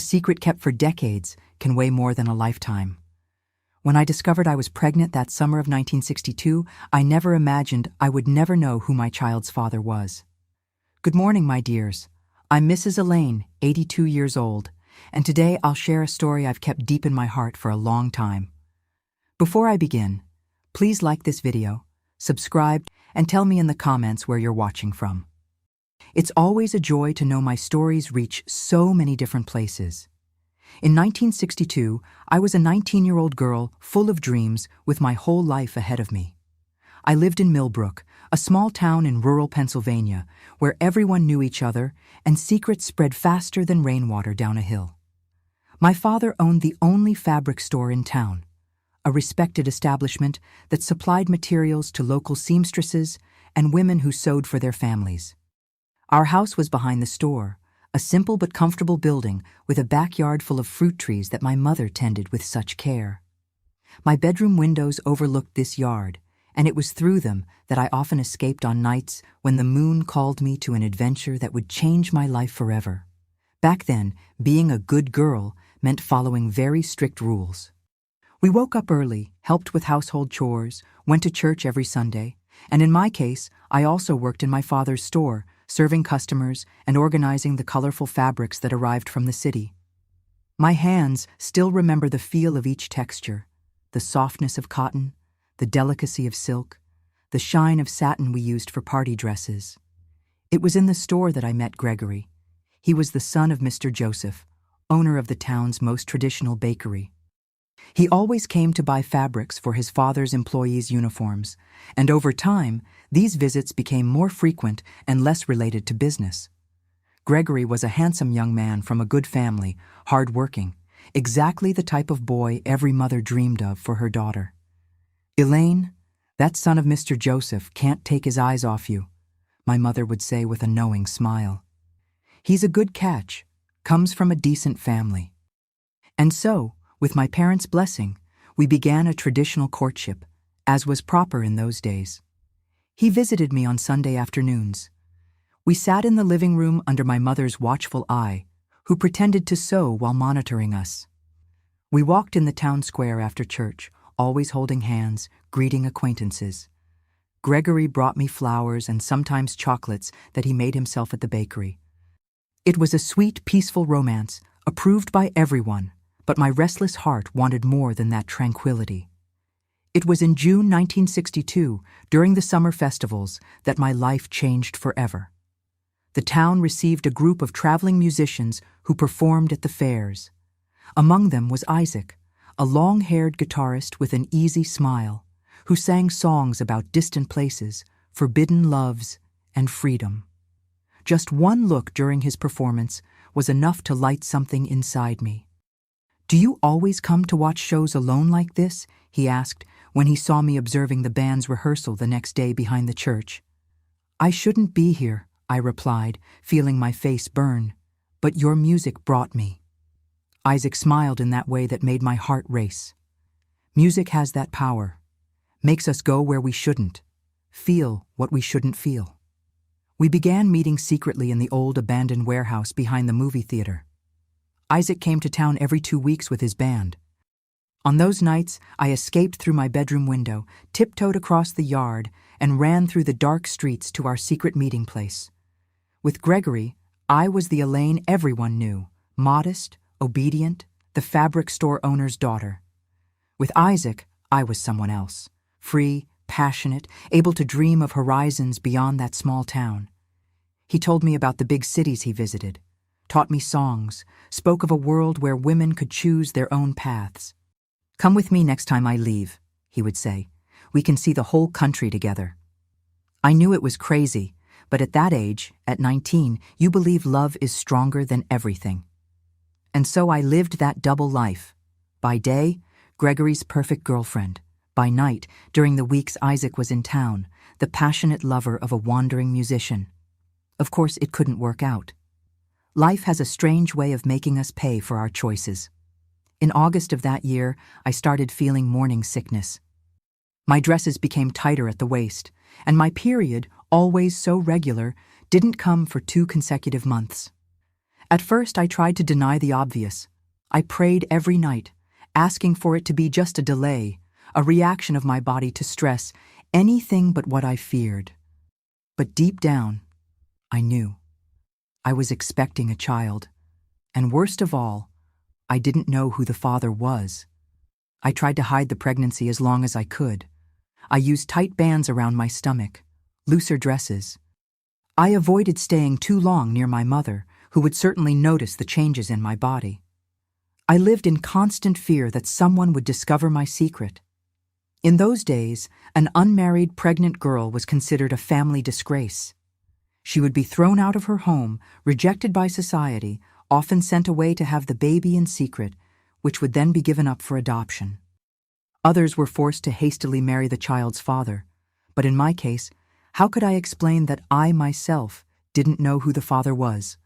secret kept for decades can weigh more than a lifetime. When I discovered I was pregnant that summer of 1962, I never imagined I would never know who my child's father was. Good morning, my dears. I'm Mrs. Elaine, 82 years old, and today I'll share a story I've kept deep in my heart for a long time. Before I begin, please like this video, subscribe, and tell me in the comments where you're watching from. It's always a joy to know my stories reach so many different places. In 1962, I was a 19-year-old girl full of dreams with my whole life ahead of me. I lived in Millbrook, a small town in rural Pennsylvania, where everyone knew each other and secrets spread faster than rainwater down a hill. My father owned the only fabric store in town, a respected establishment that supplied materials to local seamstresses and women who sewed for their families. Our house was behind the store, a simple but comfortable building with a backyard full of fruit trees that my mother tended with such care. My bedroom windows overlooked this yard, and it was through them that I often escaped on nights when the moon called me to an adventure that would change my life forever. Back then, being a good girl meant following very strict rules. We woke up early, helped with household chores, went to church every Sunday, and in my case, I also worked in my father's store, serving customers and organizing the colorful fabrics that arrived from the city. My hands still remember the feel of each texture, the softness of cotton, the delicacy of silk, the shine of satin we used for party dresses. It was in the store that I met Gregory. He was the son of Mr. Joseph, owner of the town's most traditional bakery. He always came to buy fabrics for his father's employees' uniforms, and over time, these visits became more frequent and less related to business. Gregory was a handsome young man from a good family, hard-working, exactly the type of boy every mother dreamed of for her daughter. "Elaine, that son of Mr. Joseph can't take his eyes off you," my mother would say with a knowing smile. "He's a good catch, comes from a decent family." And so, with my parents' blessing, we began a traditional courtship, as was proper in those days. He visited me on Sunday afternoons. We sat in the living room under my mother's watchful eye, who pretended to sew while monitoring us. We walked in the town square after church, always holding hands, greeting acquaintances. Gregory brought me flowers and sometimes chocolates that he made himself at the bakery. It was a sweet, peaceful romance, approved by everyone. But my restless heart wanted more than that tranquility. It was in June 1962, during the summer festivals, that my life changed forever. The town received a group of traveling musicians who performed at the fairs. Among them was Isaac, a long-haired guitarist with an easy smile, who sang songs about distant places, forbidden loves, and freedom. Just one look during his performance was enough to light something inside me. "Do you always come to watch shows alone like this?" he asked when he saw me observing the band's rehearsal the next day behind the church. "I shouldn't be here," I replied, feeling my face burn, "but your music brought me." Isaac smiled in that way that made my heart race. Music has that power, makes us go where we shouldn't, feel what we shouldn't feel. We began meeting secretly in the old abandoned warehouse behind the movie theater. Isaac came to town every 2 weeks with his band. On those nights, I escaped through my bedroom window, tiptoed across the yard, and ran through the dark streets to our secret meeting place. With Gregory, I was the Elaine everyone knew, modest, obedient, the fabric store owner's daughter. With Isaac, I was someone else, free, passionate, able to dream of horizons beyond that small town. He told me about the big cities he visited, taught me songs, spoke of a world where women could choose their own paths. "Come with me next time I leave," he would say. "We can see the whole country together." I knew it was crazy, but at that age, at 19, you believe love is stronger than everything. And so I lived that double life. By day, Gregory's perfect girlfriend. By night, during the weeks Isaac was in town, the passionate lover of a wandering musician. Of course, it couldn't work out. Life has a strange way of making us pay for our choices. In August of that year, I started feeling morning sickness. My dresses became tighter at the waist, and my period, always so regular, didn't come for 2 consecutive months. At first, I tried to deny the obvious. I prayed every night, asking for it to be just a delay, a reaction of my body to stress, anything but what I feared. But deep down, I knew. I was expecting a child. And worst of all, I didn't know who the father was. I tried to hide the pregnancy as long as I could. I used tight bands around my stomach, looser dresses. I avoided staying too long near my mother, who would certainly notice the changes in my body. I lived in constant fear that someone would discover my secret. In those days, an unmarried pregnant girl was considered a family disgrace. She would be thrown out of her home, rejected by society, often sent away to have the baby in secret, which would then be given up for adoption. Others were forced to hastily marry the child's father, but in my case, how could I explain that I myself didn't know who the father was?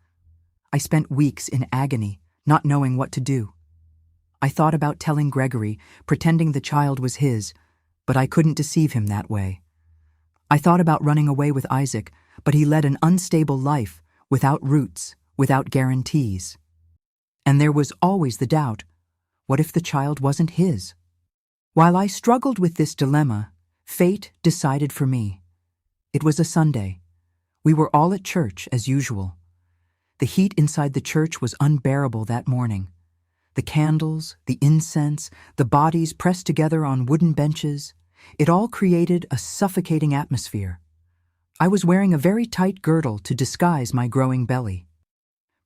I spent weeks in agony, not knowing what to do. I thought about telling Gregory, pretending the child was his, but I couldn't deceive him that way. I thought about running away with Isaac, but he led an unstable life, without roots, without guarantees. And there was always the doubt, what if the child wasn't his? While I struggled with this dilemma, fate decided for me. It was a Sunday. We were all at church, as usual. The heat inside the church was unbearable that morning. The candles, the incense, the bodies pressed together on wooden benches, it all created a suffocating atmosphere. I was wearing a very tight girdle to disguise my growing belly.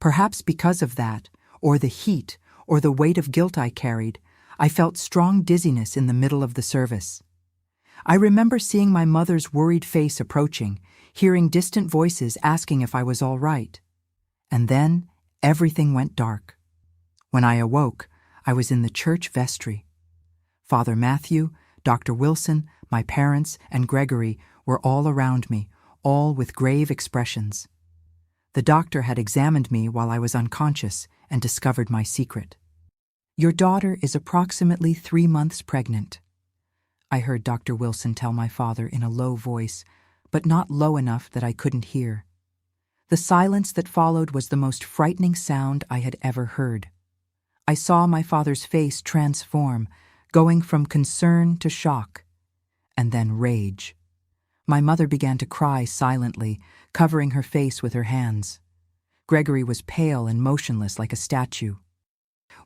Perhaps because of that, or the heat, or the weight of guilt I carried, I felt strong dizziness in the middle of the service. I remember seeing my mother's worried face approaching, hearing distant voices asking if I was all right. And then everything went dark. When I awoke, I was in the church vestry. Father Matthew, Dr. Wilson, my parents, and Gregory were all around me, all with grave expressions. The doctor had examined me while I was unconscious and discovered my secret. "Your daughter is approximately 3 months pregnant," I heard Dr. Wilson tell my father in a low voice, but not low enough that I couldn't hear. The silence that followed was the most frightening sound I had ever heard. I saw my father's face transform, going from concern to shock, and then rage. My mother began to cry silently, covering her face with her hands. Gregory was pale and motionless like a statue.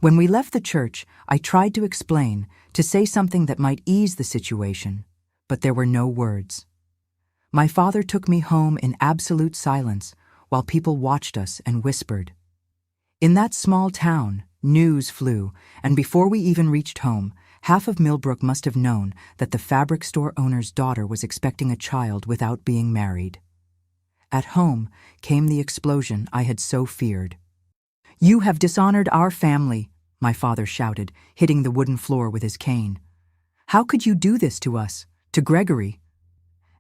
When we left the church, I tried to explain, to say something that might ease the situation, but there were no words. My father took me home in absolute silence, while people watched us and whispered. In that small town, news flew, and before we even reached home, half of Millbrook must have known that the fabric store owner's daughter was expecting a child without being married. At home came the explosion I had so feared. "You have dishonored our family," my father shouted, hitting the wooden floor with his cane. "How could you do this to us, to Gregory?"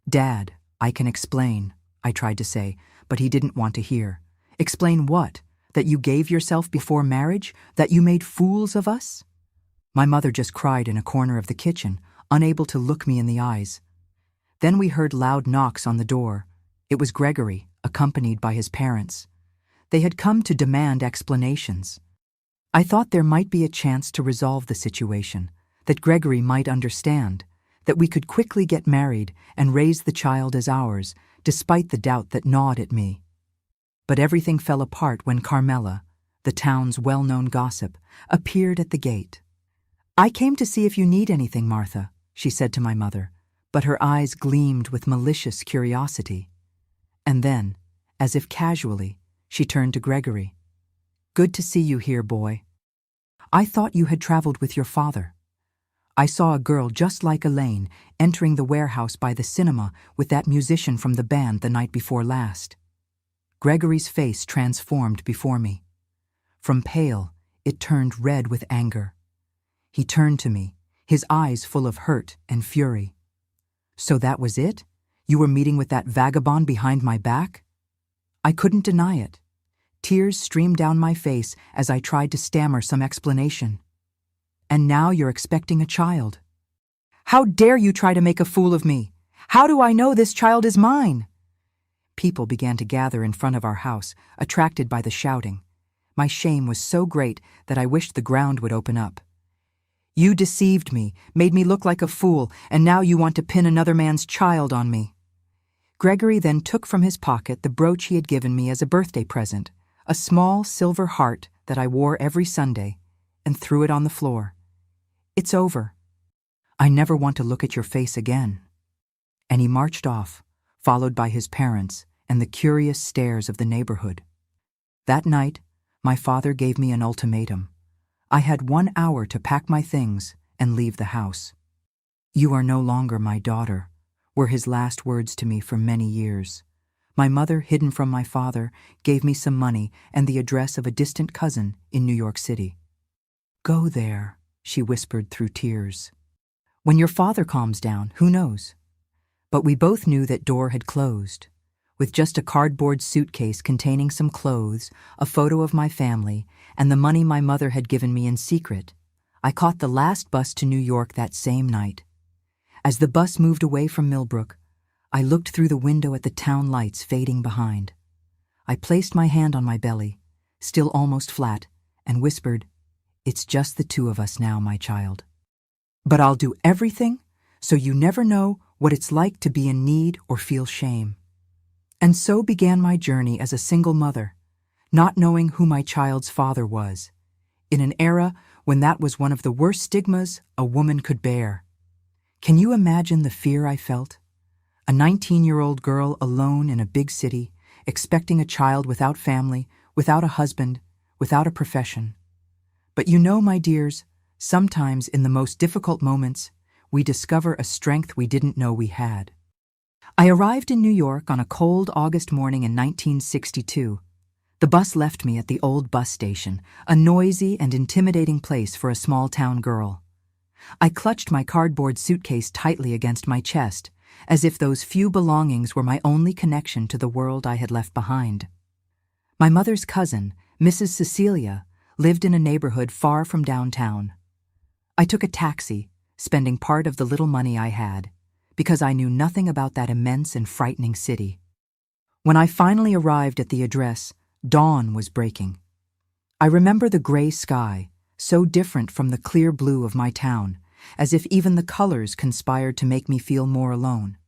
"Dad, I can explain," I tried to say, but he didn't want to hear. "Explain what? That you gave yourself before marriage? That you made fools of us?" My mother just cried in a corner of the kitchen, unable to look me in the eyes. Then we heard loud knocks on the door. It was Gregory, accompanied by his parents. They had come to demand explanations. I thought there might be a chance to resolve the situation, that Gregory might understand, that we could quickly get married and raise the child as ours, despite the doubt that gnawed at me. But everything fell apart when Carmela, the town's well-known gossip, appeared at the gate. "I came to see if you need anything, Martha," she said to my mother, but her eyes gleamed with malicious curiosity. And then, as if casually, she turned to Gregory. "Good to see you here, boy. I thought you had traveled with your father. I saw a girl just like Elaine entering the warehouse by the cinema with that musician from the band the night before last." Gregory's face transformed before me. From pale, it turned red with anger. He turned to me, his eyes full of hurt and fury. "So that was it? You were meeting with that vagabond behind my back?" I couldn't deny it. Tears streamed down my face as I tried to stammer some explanation. "And now you're expecting a child. How dare you try to make a fool of me? How do I know this child is mine?" People began to gather in front of our house, attracted by the shouting. My shame was so great that I wished the ground would open up. You deceived me, made me look like a fool, and now you want to pin another man's child on me. Gregory then took from his pocket the brooch he had given me as a birthday present, a small silver heart that I wore every Sunday, and threw it on the floor. It's over. I never want to look at your face again. And he marched off, followed by his parents and the curious stares of the neighborhood. That night, my father gave me an ultimatum. I had 1 hour to pack my things and leave the house. You are no longer my daughter, were his last words to me for many years. My mother, hidden from my father, gave me some money and the address of a distant cousin in New York City. Go there, she whispered through tears. When your father calms down, who knows? But we both knew that door had closed. With just a cardboard suitcase containing some clothes, a photo of my family, and the money my mother had given me in secret, I caught the last bus to New York that same night. As the bus moved away from Millbrook, I looked through the window at the town lights fading behind. I placed my hand on my belly, still almost flat, and whispered, "It's just the two of us now, my child. But I'll do everything so you never know what it's like to be in need or feel shame." And so began my journey as a single mother, not knowing who my child's father was, in an era when that was one of the worst stigmas a woman could bear. Can you imagine the fear I felt? A 19-year-old girl alone in a big city, expecting a child without family, without a husband, without a profession. But you know, my dears, sometimes in the most difficult moments, we discover a strength we didn't know we had. I arrived in New York on a cold August morning in 1962. The bus left me at the old bus station, a noisy and intimidating place for a small-town girl. I clutched my cardboard suitcase tightly against my chest, as if those few belongings were my only connection to the world I had left behind. My mother's cousin, Mrs. Cecilia, lived in a neighborhood far from downtown. I took a taxi, spending part of the little money I had, because I knew nothing about that immense and frightening city. When I finally arrived at the address, dawn was breaking. I remember the gray sky, so different from the clear blue of my town, as if even the colors conspired to make me feel more alone.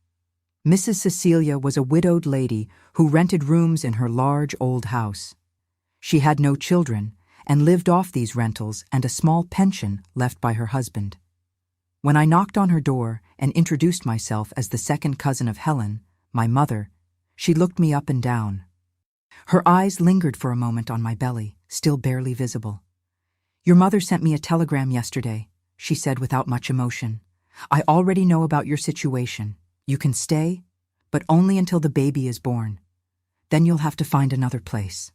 Mrs. Cecilia was a widowed lady who rented rooms in her large old house. She had no children and lived off these rentals and a small pension left by her husband. When I knocked on her door and introduced myself as the second cousin of Helen, my mother, she looked me up and down. Her eyes lingered for a moment on my belly, still barely visible. "Your mother sent me a telegram yesterday," she said without much emotion. "I already know about your situation. You can stay, but only until the baby is born. Then you'll have to find another place."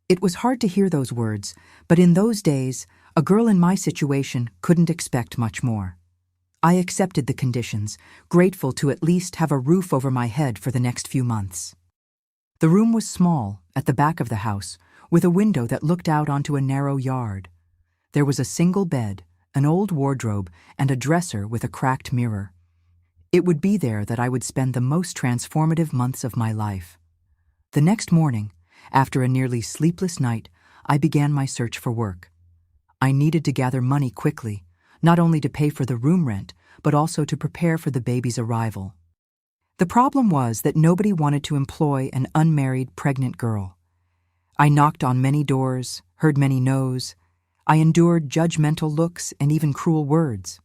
It was hard to hear those words, but in those days, a girl in my situation couldn't expect much more. I accepted the conditions, grateful to at least have a roof over my head for the next few months. The room was small, at the back of the house, with a window that looked out onto a narrow yard. There was a single bed, an old wardrobe, and a dresser with a cracked mirror. It would be there that I would spend the most transformative months of my life. The next morning, after a nearly sleepless night, I began my search for work. I needed to gather money quickly, not only to pay for the room rent, but also to prepare for the baby's arrival. The problem was that nobody wanted to employ an unmarried pregnant girl. I knocked on many doors, heard many no's. I endured judgmental looks and even cruel words.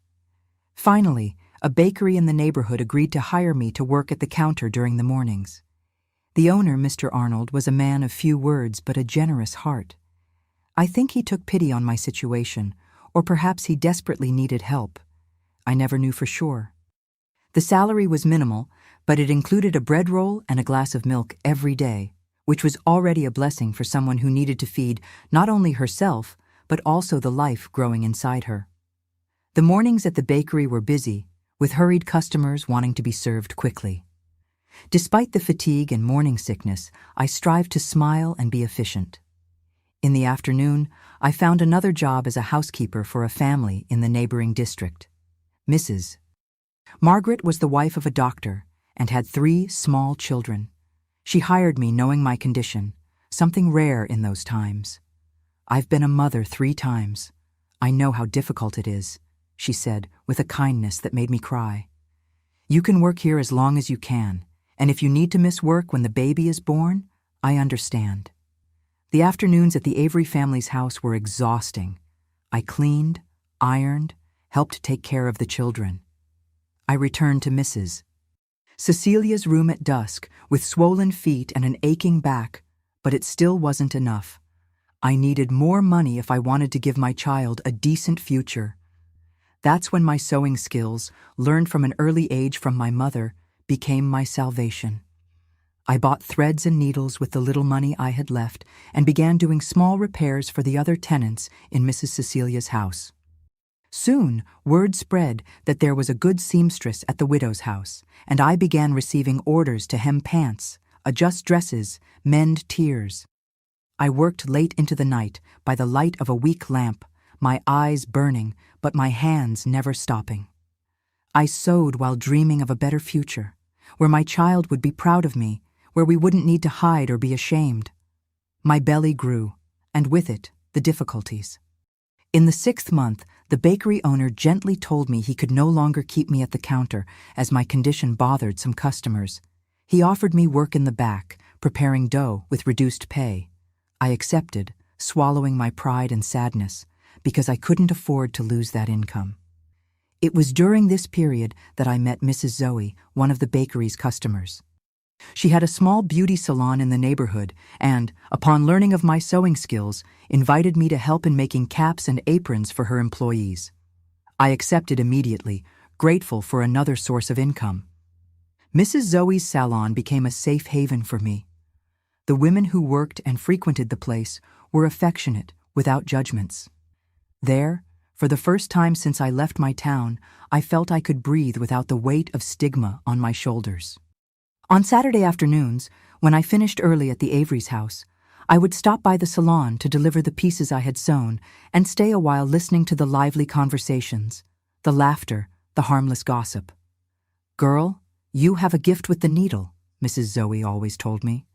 Finally, a bakery in the neighborhood agreed to hire me to work at the counter during the mornings. The owner, Mr. Arnold, was a man of few words but a generous heart. I think he took pity on my situation, or perhaps he desperately needed help. I never knew for sure. The salary was minimal, but it included a bread roll and a glass of milk every day, which was already a blessing for someone who needed to feed not only herself, but also the life growing inside her. The mornings at the bakery were busy, with hurried customers wanting to be served quickly. Despite the fatigue and morning sickness, I strived to smile and be efficient. In the afternoon, I found another job as a housekeeper for a family in the neighboring district. Mrs. Margaret was the wife of a doctor and had 3 small children. She hired me knowing my condition, something rare in those times. I've been a mother 3 times. I know how difficult it is, she said with a kindness that made me cry. You can work here as long as you can, and if you need to miss work when the baby is born, I understand. The afternoons at the Avery family's house were exhausting. I cleaned, ironed, helped take care of the children. I returned to Mrs. Cecilia's room at dusk, with swollen feet and an aching back, but it still wasn't enough. I needed more money if I wanted to give my child a decent future. That's when my sewing skills, learned from an early age from my mother, became my salvation. I bought threads and needles with the little money I had left and began doing small repairs for the other tenants in Mrs. Cecilia's house. Soon, word spread that there was a good seamstress at the widow's house, and I began receiving orders to hem pants, adjust dresses, mend tiers. I worked late into the night by the light of a weak lamp, my eyes burning, but my hands never stopping. I sewed while dreaming of a better future, where my child would be proud of me, where we wouldn't need to hide or be ashamed. My belly grew, and with it, the difficulties. In the 6th month, the bakery owner gently told me he could no longer keep me at the counter as my condition bothered some customers. He offered me work in the back, preparing dough with reduced pay. I accepted, swallowing my pride and sadness, because I couldn't afford to lose that income. It was during this period that I met Mrs. Zoe, one of the bakery's customers. She had a small beauty salon in the neighborhood and, upon learning of my sewing skills, invited me to help in making caps and aprons for her employees. I accepted immediately, grateful for another source of income. Mrs. Zoe's salon became a safe haven for me. The women who worked and frequented the place were affectionate, without judgments. There, for the first time since I left my town, I felt I could breathe without the weight of stigma on my shoulders. On Saturday afternoons, when I finished early at the Avery's house, I would stop by the salon to deliver the pieces I had sewn and stay a while listening to the lively conversations, the laughter, the harmless gossip. "Girl, you have a gift with the needle," Mrs. Zoe always told me.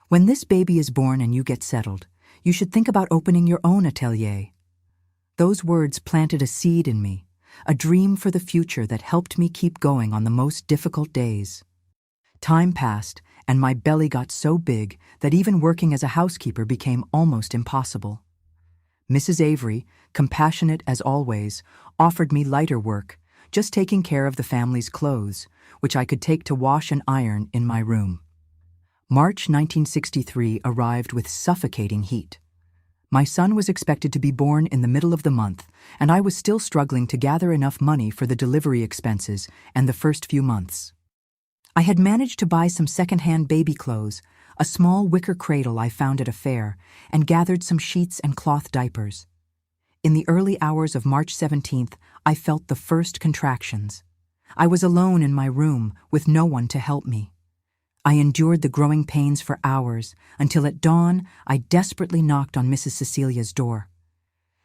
"When this baby is born and you get settled, you should think about opening your own atelier." Those words planted a seed in me, a dream for the future that helped me keep going on the most difficult days. Time passed, and my belly got so big that even working as a housekeeper became almost impossible. Mrs. Avery, compassionate as always, offered me lighter work, just taking care of the family's clothes, which I could take to wash and iron in my room. March 1963 arrived with suffocating heat. My son was expected to be born in the middle of the month, and I was still struggling to gather enough money for the delivery expenses and the first few months. I had managed to buy some second-hand baby clothes, a small wicker cradle I found at a fair, and gathered some sheets and cloth diapers. In the early hours of March 17th, I felt the first contractions. I was alone in my room with no one to help me. I endured the growing pains for hours until at dawn I desperately knocked on Mrs. Cecilia's door.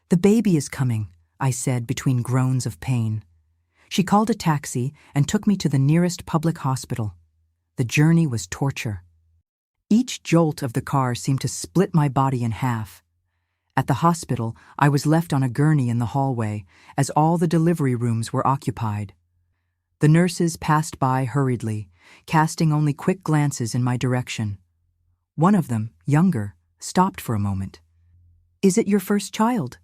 "The baby is coming," I said between groans of pain. She called a taxi and took me to the nearest public hospital. The journey was torture. Each jolt of the car seemed to split my body in half. At the hospital, I was left on a gurney in the hallway, as all the delivery rooms were occupied. The nurses passed by hurriedly, casting only quick glances in my direction. One of them, younger, stopped for a moment. "Is it your first child?"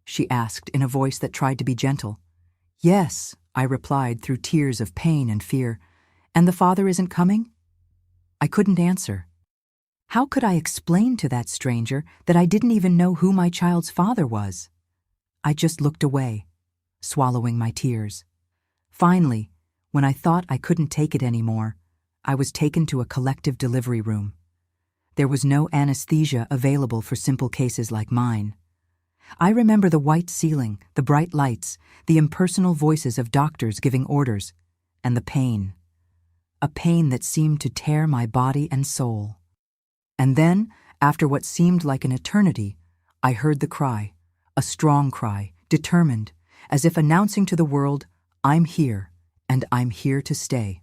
she asked in a voice that tried to be gentle. "Yes," I replied through tears of pain and fear. "And the father isn't coming?" I couldn't answer. How could I explain to that stranger that I didn't even know who my child's father was? I just looked away, swallowing my tears. Finally, when I thought I couldn't take it anymore, I was taken to a collective delivery room. There was no anesthesia available for simple cases like mine. I remember the white ceiling, the bright lights, the impersonal voices of doctors giving orders, and the pain. A pain that seemed to tear my body and soul. And then, after what seemed like an eternity, I heard the cry, a strong cry, determined, as if announcing to the world, "I'm here, and I'm here to stay."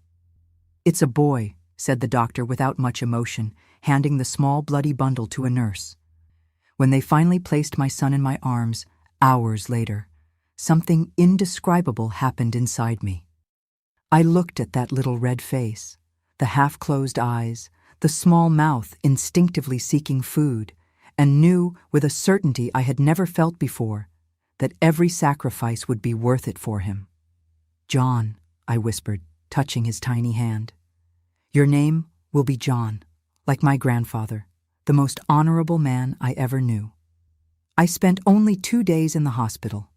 "It's a boy," said the doctor without much emotion, handing the small bloody bundle to a nurse. When they finally placed my son in my arms, hours later, something indescribable happened inside me. I looked at that little red face, the half-closed eyes, the small mouth instinctively seeking food, and knew with a certainty I had never felt before that every sacrifice would be worth it for him. "John," I whispered, touching his tiny hand. "Your name will be John, like my grandfather, the most honorable man I ever knew." I spent only 2 days in the hospital.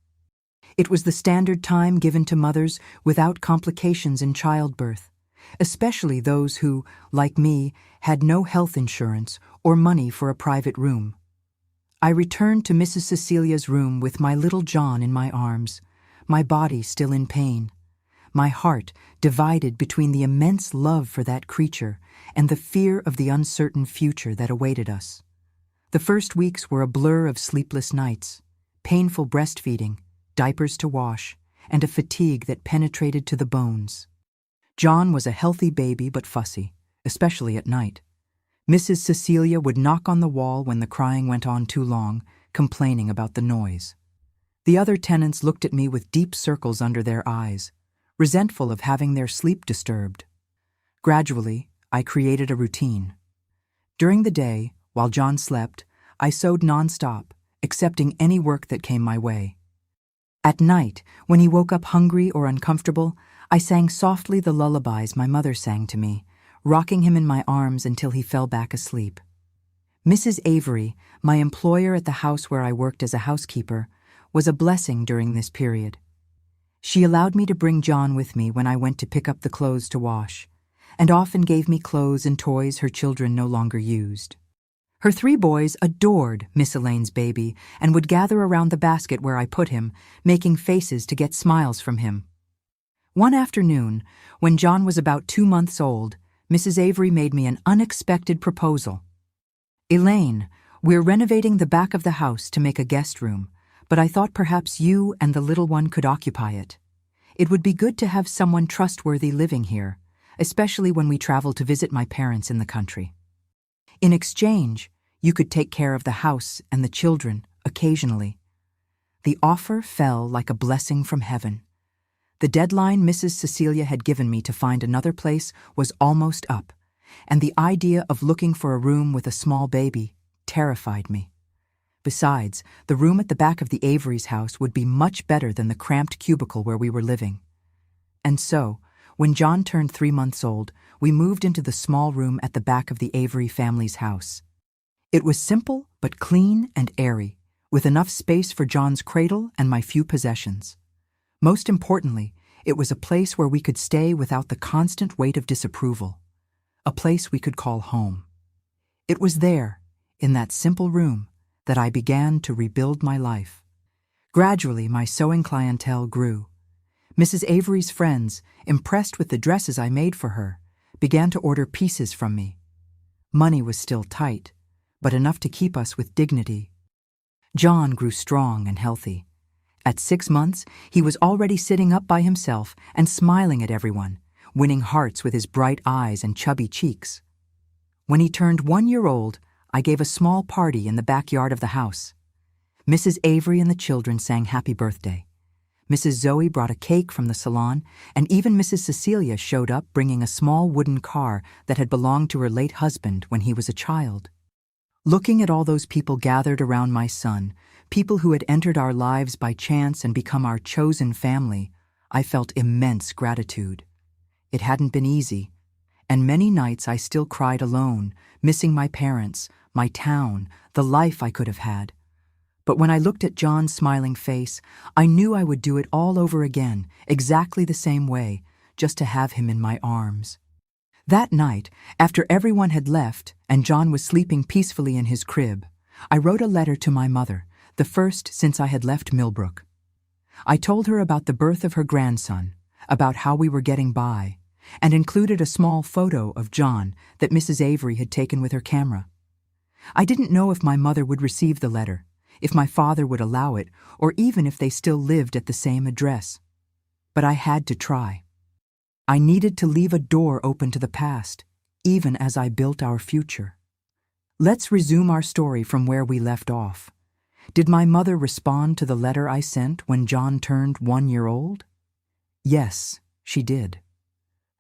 It was the standard time given to mothers without complications in childbirth, especially those who, like me, had no health insurance or money for a private room. I returned to Mrs. Cecilia's room with my little John in my arms, my body still in pain, my heart divided between the immense love for that creature and the fear of the uncertain future that awaited us. The first weeks were a blur of sleepless nights, painful breastfeeding, diapers to wash, and a fatigue that penetrated to the bones. John was a healthy baby but fussy, especially at night. Mrs. Cecilia would knock on the wall when the crying went on too long, complaining about the noise. The other tenants looked at me with deep circles under their eyes, resentful of having their sleep disturbed. Gradually, I created a routine. During the day, while John slept, I sewed nonstop, accepting any work that came my way. At night, when he woke up hungry or uncomfortable, I sang softly the lullabies my mother sang to me, rocking him in my arms until he fell back asleep. Mrs. Avery, my employer at the house where I worked as a housekeeper, was a blessing during this period. She allowed me to bring John with me when I went to pick up the clothes to wash, and often gave me clothes and toys her children no longer used. Her 3 boys adored Miss Elaine's baby and would gather around the basket where I put him, making faces to get smiles from him. One afternoon, when John was about 2 months old, Mrs. Avery made me an unexpected proposal. "Elaine, we're renovating the back of the house to make a guest room, but I thought perhaps you and the little one could occupy it. It would be good to have someone trustworthy living here, especially when we travel to visit my parents in the country. In exchange, you could take care of the house and the children occasionally." The offer fell like a blessing from heaven. The deadline Mrs. Cecilia had given me to find another place was almost up, and the idea of looking for a room with a small baby terrified me. Besides, the room at the back of the Averys' house would be much better than the cramped cubicle where we were living. And so, when John turned 3 months old, we moved into the small room at the back of the Avery family's house. It was simple but clean and airy, with enough space for John's cradle and my few possessions. Most importantly, it was a place where we could stay without the constant weight of disapproval, a place we could call home. It was there, in that simple room, that I began to rebuild my life. Gradually, my sewing clientele grew. Mrs. Avery's friends, impressed with the dresses I made for her, began to order pieces from me. Money was still tight, but enough to keep us with dignity. John grew strong and healthy. At 6 months, he was already sitting up by himself and smiling at everyone, winning hearts with his bright eyes and chubby cheeks. When he turned 1 year old, I gave a small party in the backyard of the house. Mrs. Avery and the children sang happy birthday. Mrs. Zoe brought a cake from the salon, and even Mrs. Cecilia showed up bringing a small wooden car that had belonged to her late husband when he was a child. Looking at all those people gathered around my son, people who had entered our lives by chance and become our chosen family, I felt immense gratitude. It hadn't been easy, and many nights I still cried alone, missing my parents, my town, the life I could have had. But when I looked at John's smiling face, I knew I would do it all over again, exactly the same way, just to have him in my arms. That night, after everyone had left and John was sleeping peacefully in his crib, I wrote a letter to my mother, the first since I had left Millbrook. I told her about the birth of her grandson, about how we were getting by, and included a small photo of John that Mrs. Avery had taken with her camera. I didn't know if my mother would receive the letter, if my father would allow it, or even if they still lived at the same address. But I had to try. I needed to leave a door open to the past, even as I built our future. Let's resume our story from where we left off. Did my mother respond to the letter I sent when John turned 1 year old? Yes, she did.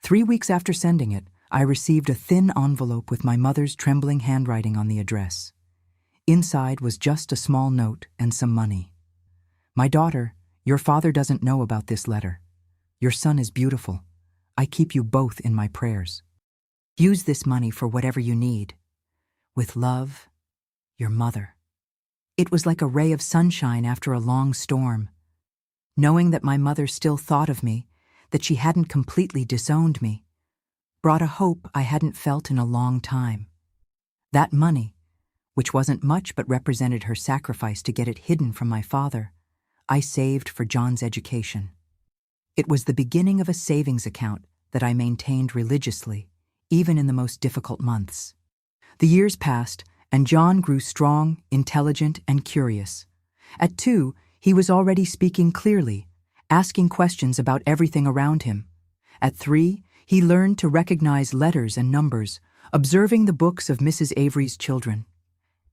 3 weeks after sending it, I received a thin envelope with my mother's trembling handwriting on the address. Inside was just a small note and some money. My daughter, your father doesn't know about this letter. Your son is beautiful. I keep you both in my prayers. Use this money for whatever you need. With love, your mother. It was like a ray of sunshine after a long storm. Knowing that my mother still thought of me, that she hadn't completely disowned me, brought a hope I hadn't felt in a long time. That money, which wasn't much but represented her sacrifice to get it hidden from my father, I saved for John's education. It was the beginning of a savings account that I maintained religiously, even in the most difficult months. The years passed, and John grew strong, intelligent, and curious. At 2, he was already speaking clearly, asking questions about everything around him. At 3, he learned to recognize letters and numbers, observing the books of Mrs. Avery's children.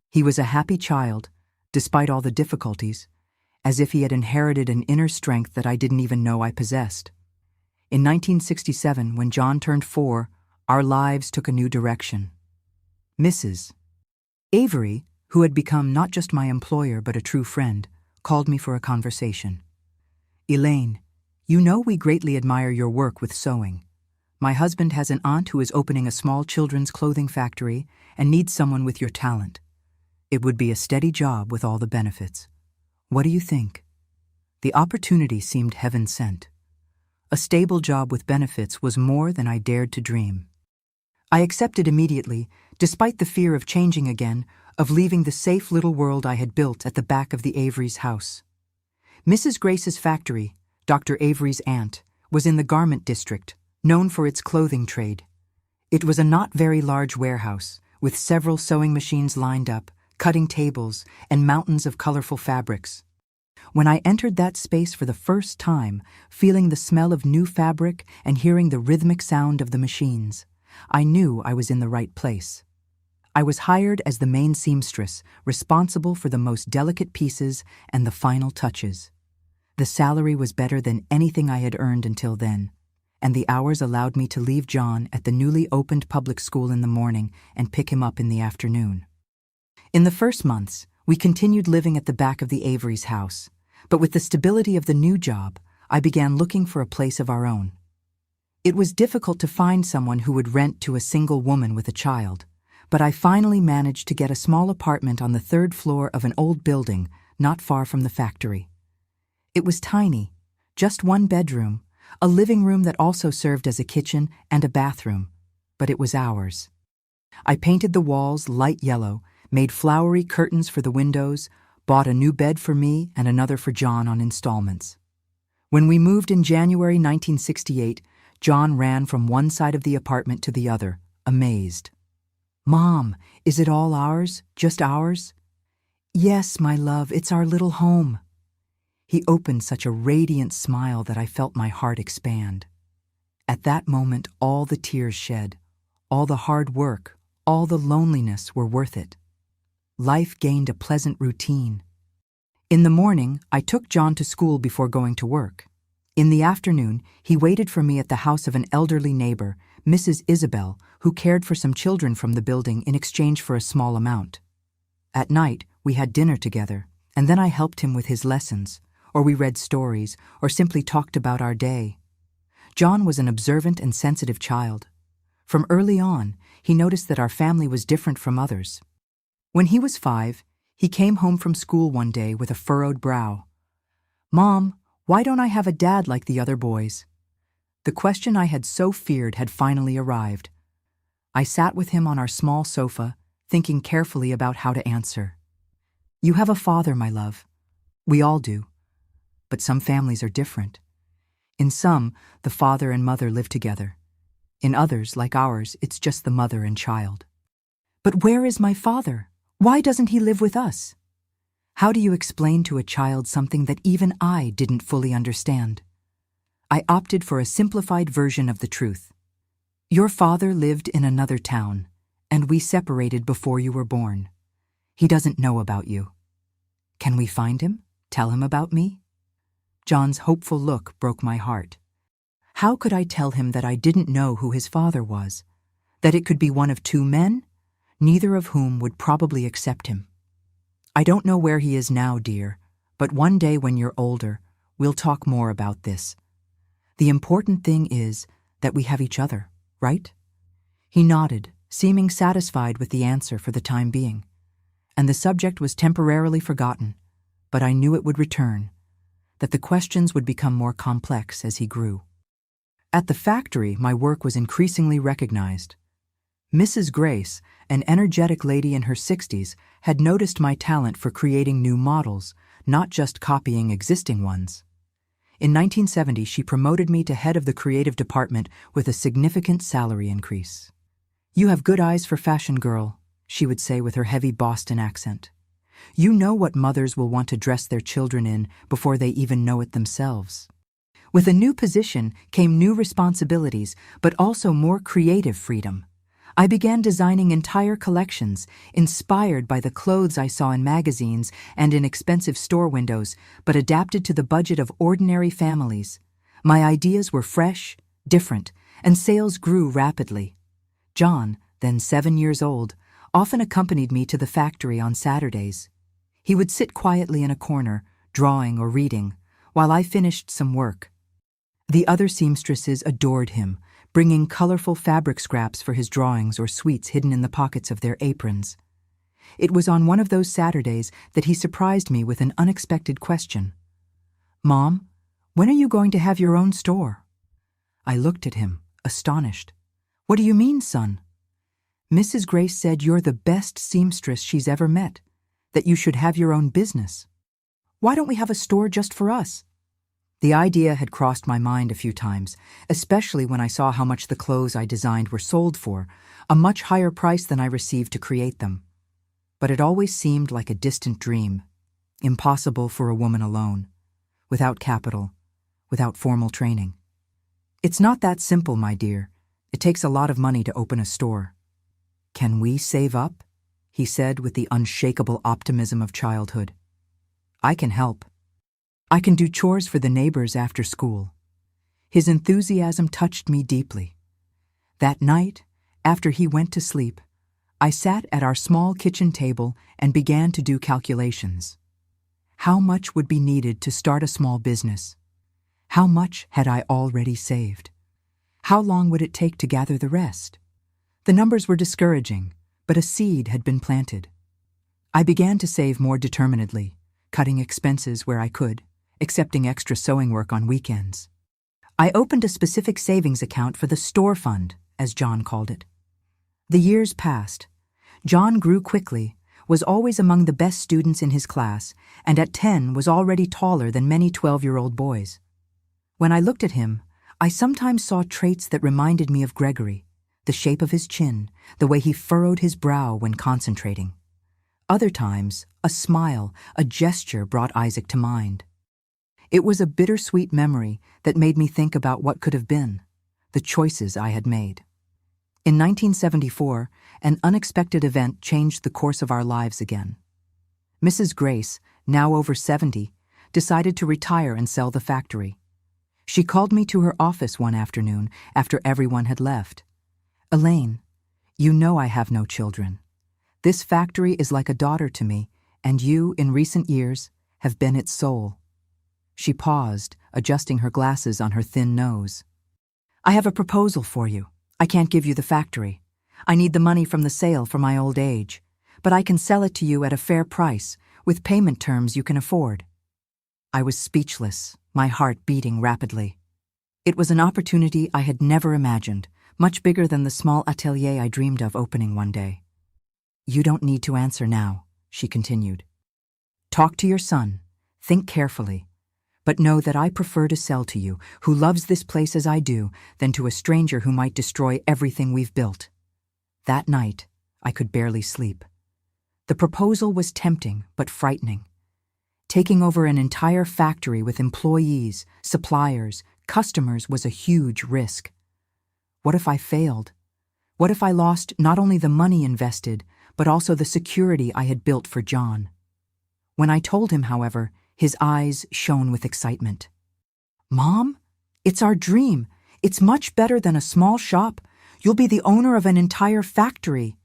He was a happy child, despite all the difficulties, as if he had inherited an inner strength that I didn't even know I possessed. In 1967, when John turned 4, our lives took a new direction. Mrs. Avery, who had become not just my employer but a true friend, called me for a conversation. Elaine, you know we greatly admire your work with sewing. My husband has an aunt who is opening a small children's clothing factory and needs someone with your talent. It would be a steady job with all the benefits. What do you think? The opportunity seemed heaven-sent. A stable job with benefits was more than I dared to dream. I accepted immediately, despite the fear of changing again, of leaving the safe little world I had built at the back of the Avery's house. Mrs. Grace's factory, Dr. Avery's aunt, was in the garment district, known for its clothing trade. It was a not very large warehouse, with several sewing machines lined up, cutting tables, and mountains of colorful fabrics. When I entered that space for the first time, feeling the smell of new fabric and hearing the rhythmic sound of the machines, I knew I was in the right place. I was hired as the main seamstress, responsible for the most delicate pieces and the final touches. The salary was better than anything I had earned until then, and the hours allowed me to leave John at the newly opened public school in the morning and pick him up in the afternoon. In the first months, we continued living at the back of the Avery's house, but with the stability of the new job, I began looking for a place of our own. It was difficult to find someone who would rent to a single woman with a child, but I finally managed to get a small apartment on the 3rd floor of an old building not far from the factory. It was tiny, just 1 bedroom, a living room that also served as a kitchen and a bathroom, but it was ours. I painted the walls light yellow, made flowery curtains for the windows, bought a new bed for me and another for John on installments. When we moved in January 1968, John ran from one side of the apartment to the other, amazed. "Mom, is it all ours? Just ours?" "Yes, my love, it's our little home." He opened such a radiant smile that I felt my heart expand. At that moment, all the tears shed, all the hard work, all the loneliness were worth it. Life gained a pleasant routine. In the morning, I took John to school before going to work. In the afternoon, he waited for me at the house of an elderly neighbor, Mrs. Isabel, who cared for some children from the building in exchange for a small amount. At night, we had dinner together, and then I helped him with his lessons, or we read stories, or simply talked about our day. John was an observant and sensitive child. From early on, he noticed that our family was different from others. When he was 5, he came home from school one day with a furrowed brow. "Mom, why don't I have a dad like the other boys?" The question I had so feared had finally arrived. I sat with him on our small sofa, thinking carefully about how to answer. "You have a father, my love. We all do. But some families are different. In some, the father and mother live together. In others, like ours, it's just the mother and child." "But where is my father? Why doesn't he live with us?" How do you explain to a child something that even I didn't fully understand? I opted for a simplified version of the truth. Your father lived in another town, And we separated before you were born. He doesn't know about you. Can we find him? Tell him about me?" John's hopeful look broke my heart. How could I tell him that I didn't know who his father was? That it could be one of two men, neither of whom would probably accept him? "I don't know where he is now, dear, but one day when you're older, we'll talk more about this. The important thing is that we have each other, right?" He nodded, seeming satisfied with the answer for the time being. And the subject was temporarily forgotten, but I knew it would return, that the questions would become more complex as he grew. At the factory, my work was increasingly recognized. Mrs. Grace, an energetic lady in her 60s, had noticed my talent for creating new models, not just copying existing ones. In 1970, she promoted me to head of the creative department with a significant salary increase. "You have good eyes for fashion, girl," she would say with her heavy Boston accent. "You know what mothers will want to dress their children in before they even know it themselves." With a new position came new responsibilities, but also more creative freedom. I began designing entire collections, inspired by the clothes I saw in magazines and in expensive store windows, but adapted to the budget of ordinary families. My ideas were fresh, different, and sales grew rapidly. John, then 7 years old, often accompanied me to the factory on Saturdays. He would sit quietly in a corner, drawing or reading, while I finished some work. The other seamstresses adored him, bringing colorful fabric scraps for his drawings or sweets hidden in the pockets of their aprons. It was on one of those Saturdays that he surprised me with an unexpected question. "Mom, when are you going to have your own store?" I looked at him, astonished. "What do you mean, son?" "Mrs. Grace said you're the best seamstress she's ever met, that you should have your own business. Why don't we have a store just for us?" The idea had crossed my mind a few times, especially when I saw how much the clothes I designed were sold for, a much higher price than I received to create them. But it always seemed like a distant dream, impossible for a woman alone, without capital, without formal training. "It's not that simple, my dear. It takes a lot of money to open a store." "Can we save up?" he said with the unshakable optimism of childhood. "I can help. I can do chores for the neighbors after school." His enthusiasm touched me deeply. That night, after he went to sleep, I sat at our small kitchen table and began to do calculations. How much would be needed to start a small business? How much had I already saved? How long would it take to gather the rest? The numbers were discouraging, but a seed had been planted. I began to save more determinedly, cutting expenses where I could, accepting extra sewing work on weekends. I opened a specific savings account for the store fund, as John called it. The years passed. John grew quickly, was always among the best students in his class, and at 10 was already taller than many 12-year-old boys. When I looked at him, I sometimes saw traits that reminded me of Gregory, the shape of his chin, the way he furrowed his brow when concentrating. Other times, a smile, a gesture brought Isaac to mind. It was a bittersweet memory that made me think about what could have been, the choices I had made. In 1974, an unexpected event changed the course of our lives again. Mrs. Grace, now over 70, decided to retire and sell the factory. She called me to her office one afternoon after everyone had left. "Elaine, you know I have no children. This factory is like a daughter to me, and you, in recent years, have been its soul." She paused, adjusting her glasses on her thin nose. "I have a proposal for you. I can't give you the factory. I need the money from the sale for my old age, but I can sell it to you at a fair price, with payment terms you can afford." I was speechless, my heart beating rapidly. It was an opportunity I had never imagined, much bigger than the small atelier I dreamed of opening one day. "You don't need to answer now," she continued. "Talk to your son, think carefully, but know that I prefer to sell to you, who loves this place as I do, than to a stranger who might destroy everything we've built." That night, I could barely sleep. The proposal was tempting but frightening. Taking over an entire factory with employees, suppliers, customers was a huge risk. What if I failed? What if I lost not only the money invested, but also the security I had built for John? When I told him, however, his eyes shone with excitement. "Mom, it's our dream. It's much better than a small shop. You'll be the owner of an entire factory."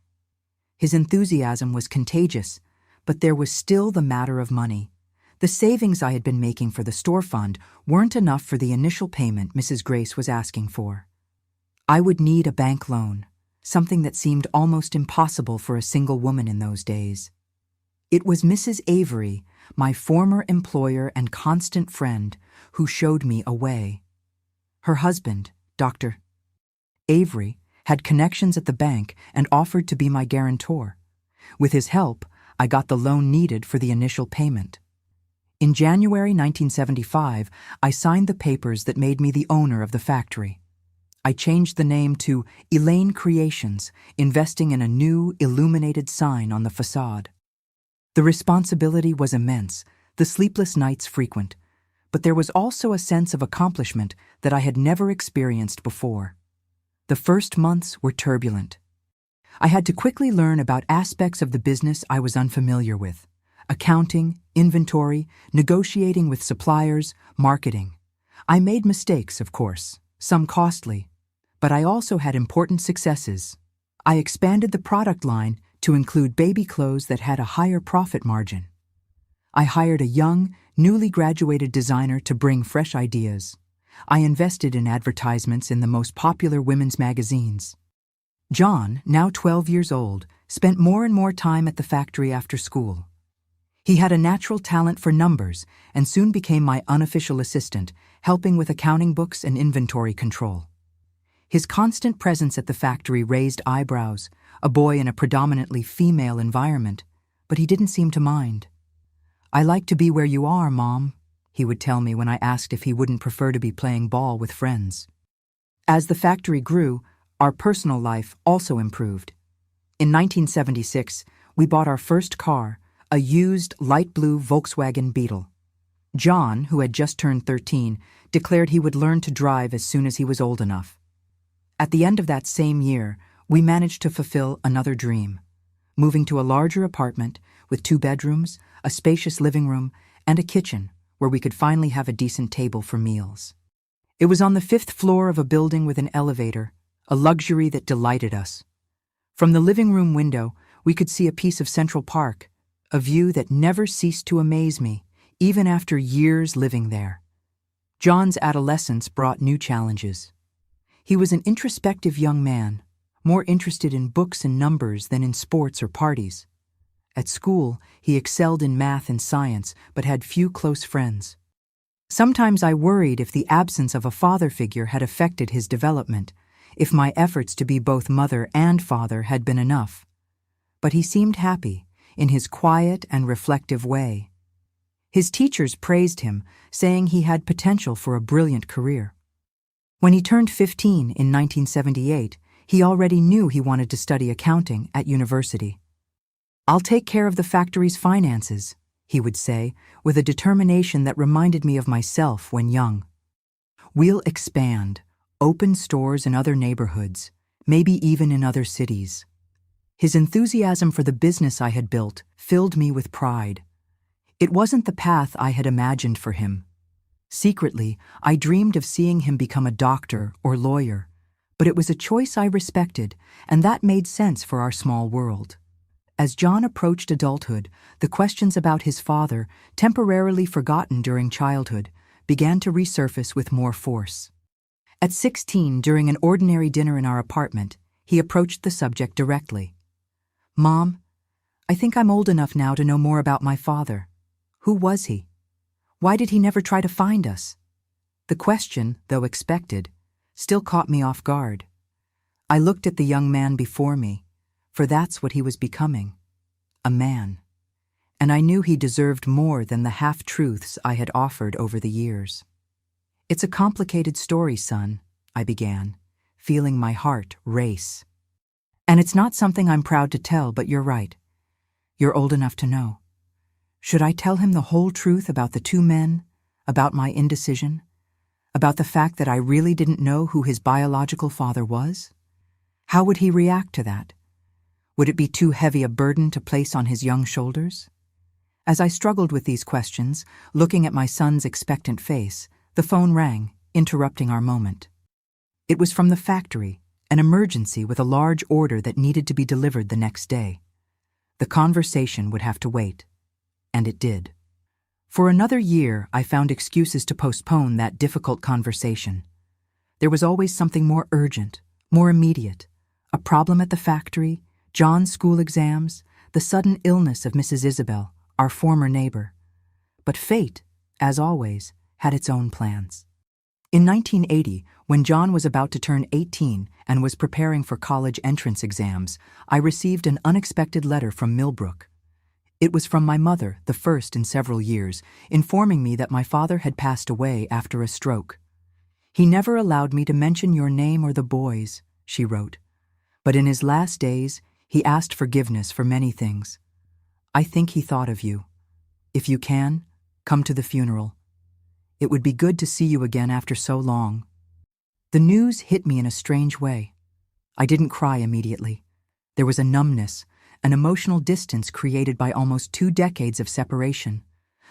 His enthusiasm was contagious, but there was still the matter of money. The savings I had been making for the store fund weren't enough for the initial payment Mrs. Grace was asking for. I would need a bank loan, something that seemed almost impossible for a single woman in those days. It was Mrs. Avery, my former employer and constant friend, who showed me a way. Her husband, Dr. Avery, had connections at the bank and offered to be my guarantor. With his help, I got the loan needed for the initial payment. In January 1975, I signed the papers that made me the owner of the factory. I changed the name to Elaine Creations, investing in a new illuminated sign on the facade. The responsibility was immense, the sleepless nights frequent, but there was also a sense of accomplishment that I had never experienced before. The first months were turbulent. I had to quickly learn about aspects of the business I was unfamiliar with: accounting, inventory, negotiating with suppliers, marketing. I made mistakes, of course, some costly, but I also had important successes. I expanded the product line to include baby clothes that had a higher profit margin. I hired a young, newly graduated designer to bring fresh ideas. I invested in advertisements in the most popular women's magazines. John, now 12 years old, spent more and more time at the factory after school. He had a natural talent for numbers and soon became my unofficial assistant, helping with accounting books and inventory control. His constant presence at the factory raised eyebrows, a boy in a predominantly female environment, but he didn't seem to mind. "I like to be where you are, Mom," he would tell me when I asked if he wouldn't prefer to be playing ball with friends. As the factory grew, our personal life also improved. In 1976, we bought our first car, a used light blue Volkswagen Beetle. John, who had just turned 13, declared he would learn to drive as soon as he was old enough. At the end of that same year, we managed to fulfill another dream, moving to a larger apartment with 2 bedrooms, a spacious living room, and a kitchen where we could finally have a decent table for meals. It was on the 5th floor of a building with an elevator, a luxury that delighted us. From the living room window, we could see a piece of Central Park, a view that never ceased to amaze me, even after years living there. John's adolescence brought new challenges. He was an introspective young man, more interested in books and numbers than in sports or parties. At school, he excelled in math and science, but had few close friends. Sometimes I worried if the absence of a father figure had affected his development, if my efforts to be both mother and father had been enough. But he seemed happy, in his quiet and reflective way. His teachers praised him, saying he had potential for a brilliant career. When he turned 15 in 1978, he already knew he wanted to study accounting at university. "I'll take care of the factory's finances," he would say, with a determination that reminded me of myself when young. "We'll expand, open stores in other neighborhoods, maybe even in other cities." His enthusiasm for the business I had built filled me with pride. It wasn't the path I had imagined for him. Secretly, I dreamed of seeing him become a doctor or lawyer, but it was a choice I respected, and that made sense for our small world. As John approached adulthood, the questions about his father, temporarily forgotten during childhood, began to resurface with more force. At 16, during an ordinary dinner in our apartment, he approached the subject directly. "Mom, I think I'm old enough now to know more about my father. Who was he? Why did he never try to find us?" The question, though expected, still caught me off guard. I looked at the young man before me, for that's what he was becoming, a man. And I knew he deserved more than the half-truths I had offered over the years. "It's a complicated story, son," I began, feeling my heart race. "And it's not something I'm proud to tell, but you're right. You're old enough to know. Should I tell him the whole truth about the 2 men, about my indecision, about the fact that I really didn't know who his biological father was? How would he react to that? Would it be too heavy a burden to place on his young shoulders? As I struggled with these questions, looking at my son's expectant face, the phone rang, interrupting our moment. It was from the factory, an emergency with a large order that needed to be delivered the next day. The conversation would have to wait. And it did. For another year, I found excuses to postpone that difficult conversation. There was always something more urgent, more immediate. A problem at the factory, John's school exams, the sudden illness of Mrs. Isabel, our former neighbor. But fate, as always, had its own plans. In 1980, when John was about to turn 18 and was preparing for college entrance exams, I received an unexpected letter from Millbrook. It was from my mother, the first in several years, informing me that my father had passed away after a stroke. "He never allowed me to mention your name or the boys," she wrote. "But in his last days, he asked forgiveness for many things. I think he thought of you. If you can, come to the funeral. It would be good to see you again after so long." The news hit me in a strange way. I didn't cry immediately. There was a numbness, an emotional distance created by almost 2 decades of separation.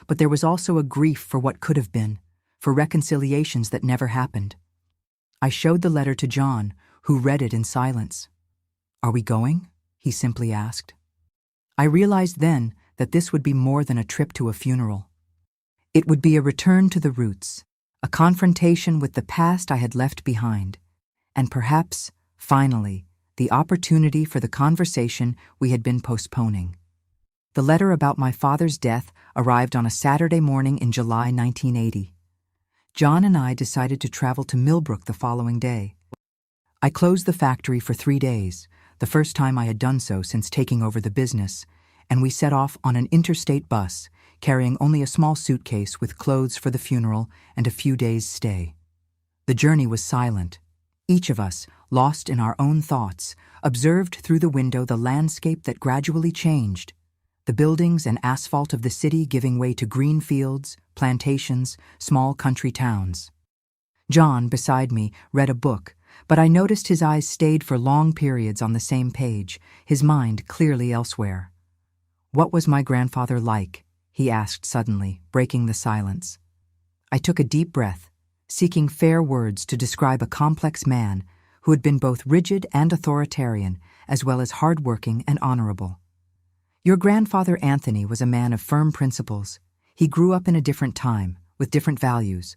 But there was also a grief for what could have been, for reconciliations that never happened. I showed the letter to John, who read it in silence. "Are we going?" he simply asked. I realized then that this would be more than a trip to a funeral. It would be a return to the roots, a confrontation with the past I had left behind, and perhaps, finally, the opportunity for the conversation we had been postponing. The letter about my father's death arrived on a Saturday morning in July 1980. John and I decided to travel to Millbrook the following day. I closed the factory for 3 days, the first time I had done so since taking over the business, and we set off on an interstate bus, carrying only a small suitcase with clothes for the funeral and a few days' stay. The journey was silent. Each of us, lost in our own thoughts, observed through the window the landscape that gradually changed, the buildings and asphalt of the city giving way to green fields, plantations, small country towns. John, beside me, read a book, but I noticed his eyes stayed for long periods on the same page, his mind clearly elsewhere. "What was my grandfather like?" he asked suddenly, breaking the silence. I took a deep breath, seeking fair words to describe a complex man who had been both rigid and authoritarian, as well as hard-working and honorable. "Your grandfather Anthony was a man of firm principles. He grew up in a different time, with different values.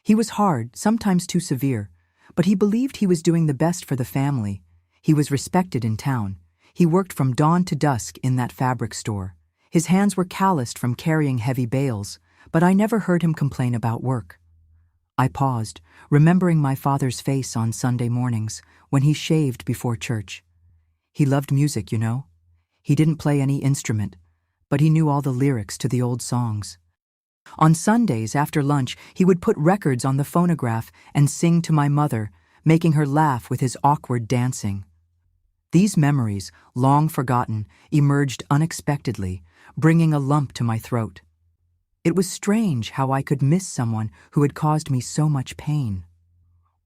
He was hard, sometimes too severe, but he believed he was doing the best for the family. He was respected in town. He worked from dawn to dusk in that fabric store. His hands were calloused from carrying heavy bales, but I never heard him complain about work." I paused, remembering my father's face on Sunday mornings, when he shaved before church. He loved music, you know. He didn't play any instrument, but he knew all the lyrics to the old songs. On Sundays after lunch, he would put records on the phonograph and sing to my mother, making her laugh with his awkward dancing. These memories, long forgotten, emerged unexpectedly, bringing a lump to my throat. It was strange how I could miss someone who had caused me so much pain.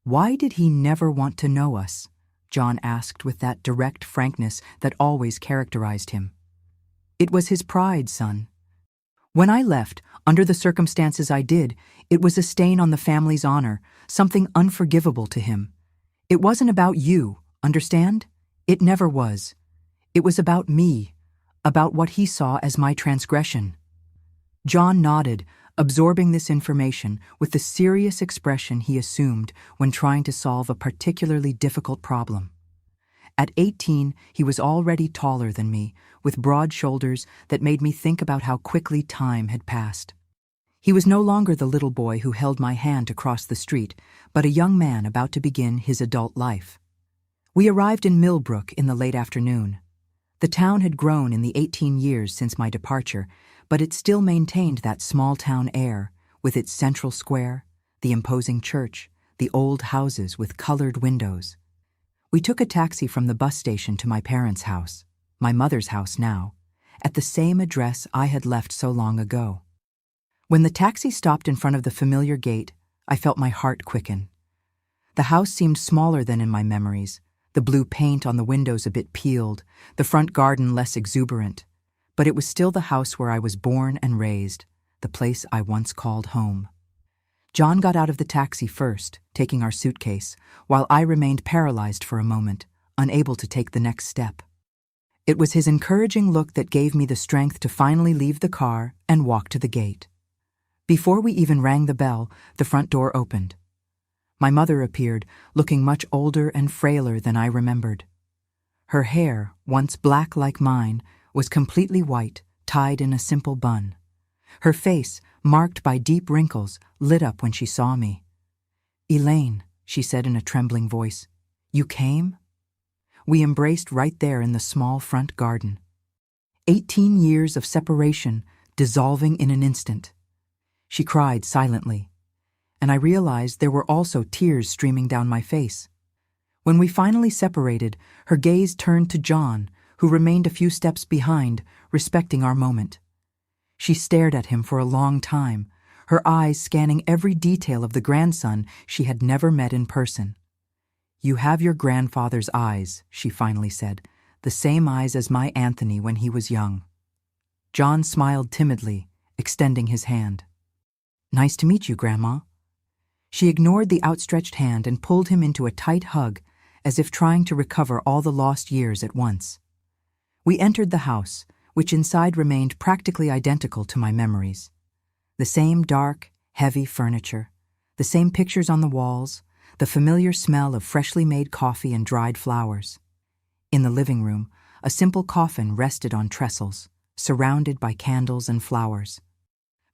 "Why did he never want to know us?" John asked with that direct frankness that always characterized him. "It was his pride, son. When I left, under the circumstances I did, it was a stain on the family's honor, something unforgivable to him. It wasn't about you, understand? It never was. It was about me, about what he saw as my transgression." John nodded, absorbing this information with the serious expression he assumed when trying to solve a particularly difficult problem. At 18, he was already taller than me, with broad shoulders that made me think about how quickly time had passed. He was no longer the little boy who held my hand to cross the street, but a young man about to begin his adult life. We arrived in Millbrook in the late afternoon. The town had grown in the 18 years since my departure, but it still maintained that small-town air, with its central square, the imposing church, the old houses with colored windows. We took a taxi from the bus station to my parents' house, my mother's house now, at the same address I had left so long ago. When the taxi stopped in front of the familiar gate, I felt my heart quicken. The house seemed smaller than in my memories, the blue paint on the windows a bit peeled, the front garden less exuberant. But it was still the house where I was born and raised, the place I once called home. John got out of the taxi first, taking our suitcase, while I remained paralyzed for a moment, unable to take the next step. It was his encouraging look that gave me the strength to finally leave the car and walk to the gate. Before we even rang the bell, the front door opened. My mother appeared, looking much older and frailer than I remembered. Her hair, once black like mine, was completely white, tied in a simple bun. Her face, marked by deep wrinkles, lit up when she saw me. "Elaine," she said in a trembling voice, "you came?" We embraced right there in the small front garden. 18 years of separation dissolving in an instant. She cried silently, and I realized there were also tears streaming down my face. When we finally separated, her gaze turned to John, who remained a few steps behind, respecting our moment. She stared at him for a long time, her eyes scanning every detail of the grandson she had never met in person. "You have your grandfather's eyes," she finally said, "the same eyes as my Anthony when he was young." John smiled timidly, extending his hand. "Nice to meet you, Grandma." She ignored the outstretched hand and pulled him into a tight hug, as if trying to recover all the lost years at once. We entered the house, which inside remained practically identical to my memories. The same dark, heavy furniture, the same pictures on the walls, the familiar smell of freshly made coffee and dried flowers. In the living room, a simple coffin rested on trestles, surrounded by candles and flowers.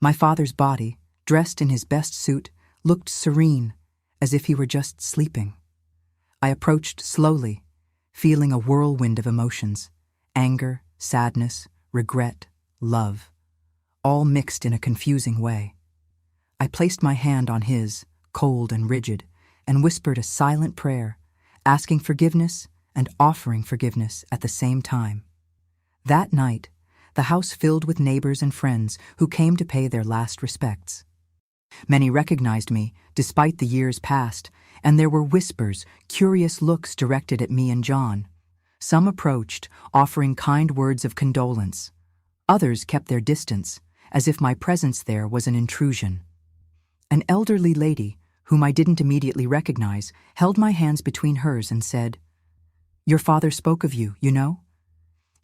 My father's body, dressed in his best suit, looked serene, as if he were just sleeping. I approached slowly, feeling a whirlwind of emotions: anger, sadness, regret, love, all mixed in a confusing way. I placed my hand on his, cold and rigid, and whispered a silent prayer, asking forgiveness and offering forgiveness at the same time. That night, the house filled with neighbors and friends who came to pay their last respects. Many recognized me, despite the years past, and there were whispers, curious looks directed at me and John. Some approached, offering kind words of condolence. Others kept their distance, as if my presence there was an intrusion. An elderly lady, whom I didn't immediately recognize, held my hands between hers and said, "Your father spoke of you, you know?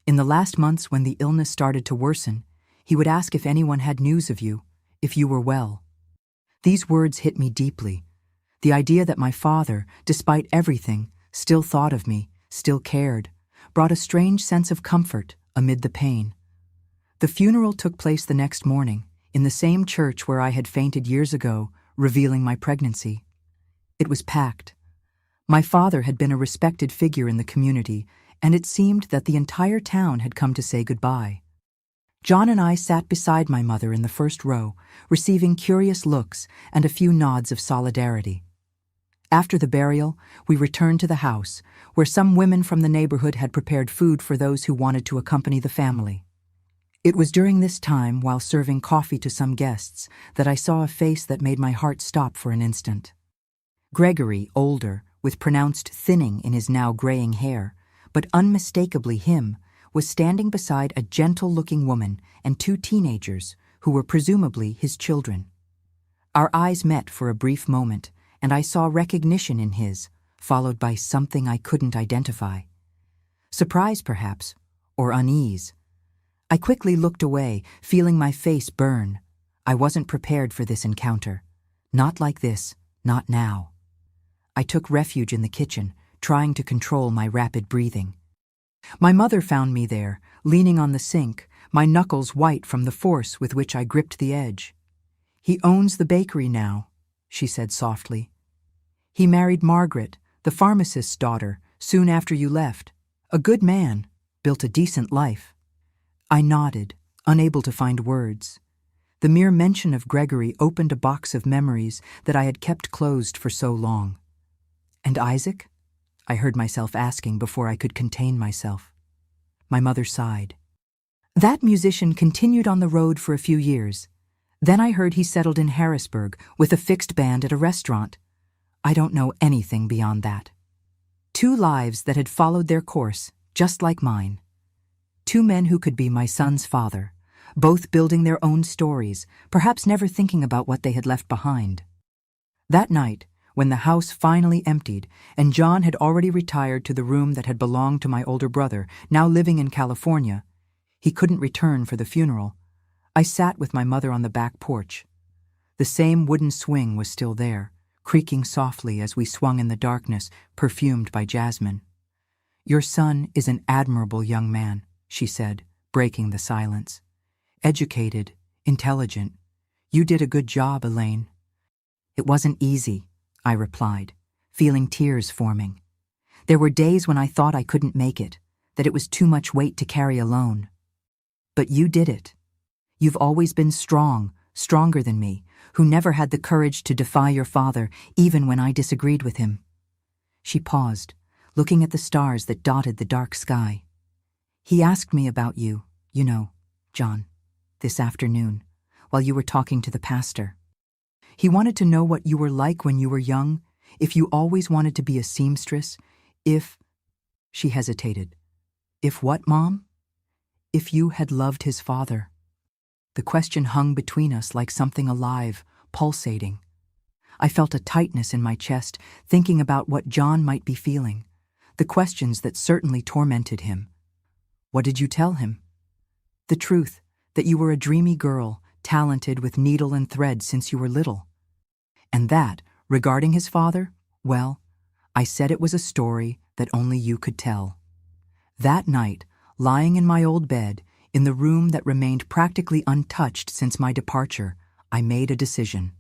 In the last months when the illness started to worsen, he would ask if anyone had news of you, if you were well." These words hit me deeply. The idea that my father, despite everything, still thought of me, still cared, brought a strange sense of comfort amid the pain. The funeral took place the next morning, in the same church where I had fainted years ago, revealing my pregnancy. It was packed. My father had been a respected figure in the community, and it seemed that the entire town had come to say goodbye. John and I sat beside my mother in the first row, receiving curious looks and a few nods of solidarity. After the burial, we returned to the house, where some women from the neighborhood had prepared food for those who wanted to accompany the family. It was during this time, while serving coffee to some guests, that I saw a face that made my heart stop for an instant. Gregory, older, with pronounced thinning in his now graying hair, but unmistakably him, was standing beside a gentle-looking woman and two teenagers who were presumably his children. Our eyes met for a brief moment, and I saw recognition in his, followed by something I couldn't identify. Surprise, perhaps, or unease. I quickly looked away, feeling my face burn. I wasn't prepared for this encounter. Not like this, not now. I took refuge in the kitchen, trying to control my rapid breathing. My mother found me there, leaning on the sink, my knuckles white from the force with which I gripped the edge. "He owns the bakery now," she said softly. "He married Margaret, the pharmacist's daughter, soon after you left. A good man, built a decent life." I nodded, unable to find words. The mere mention of Gregory opened a box of memories that I had kept closed for so long. "And Isaac?" I heard myself asking before I could contain myself. My mother sighed. "That musician continued on the road for a few years. Then I heard he settled in Harrisburg with a fixed band at a restaurant. I don't know anything beyond that." 2 lives that had followed their course, just like mine. 2 men who could be my son's father, both building their own stories, perhaps never thinking about what they had left behind. That night, when the house finally emptied and John had already retired to the room that had belonged to my older brother, now living in California, he couldn't return for the funeral. I sat with my mother on the back porch. The same wooden swing was still there, creaking softly as we swung in the darkness, perfumed by jasmine. "Your son is an admirable young man," she said, breaking the silence. "Educated, intelligent. You did a good job, Elaine." "It wasn't easy," I replied, feeling tears forming. "There were days when I thought I couldn't make it, that it was too much weight to carry alone. But you did it. You've always been strong, stronger than me, who never had the courage to defy your father, even when I disagreed with him." She paused, looking at the stars that dotted the dark sky. "He asked me about you, John, this afternoon, while you were talking to the pastor. He wanted to know what you were like when you were young, if you always wanted to be a seamstress, if—" She hesitated. "If what, Mom?" "If you had loved his father." The question hung between us like something alive, pulsating. I felt a tightness in my chest, thinking about what John might be feeling, the questions that certainly tormented him. "What did you tell him?" "The truth, that you were a dreamy girl, talented with needle and thread since you were little. And that, regarding his father, well, I said it was a story that only you could tell." That night, lying in my old bed, in the room that remained practically untouched since my departure, I made a decision.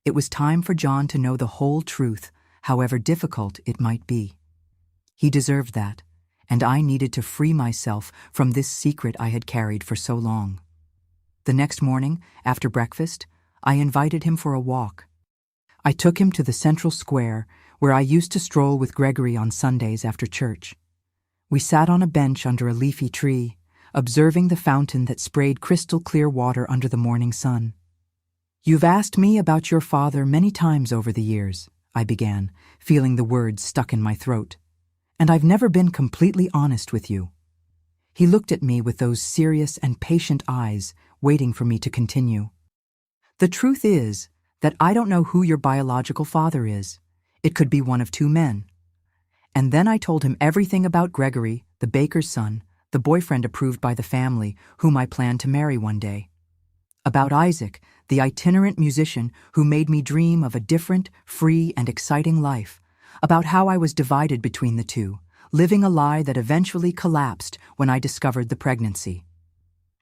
It was time for John to know the whole truth, however difficult it might be. He deserved that, and I needed to free myself from this secret I had carried for so long. The next morning, after breakfast, I invited him for a walk. I took him to the central square, where I used to stroll with Gregory on Sundays after church. We sat on a bench under a leafy tree, observing the fountain that sprayed crystal-clear water under the morning sun. "You've asked me about your father many times over the years," I began, feeling the words stuck in my throat. "And I've never been completely honest with you." He looked at me with those serious and patient eyes, waiting for me to continue. "The truth is that I don't know who your biological father is. It could be one of 2 men." And then I told him everything about Gregory, the baker's son, the boyfriend approved by the family, whom I planned to marry one day. About Isaac, the itinerant musician who made me dream of a different, free, and exciting life. About how I was divided between the 2, living a lie that eventually collapsed when I discovered the pregnancy.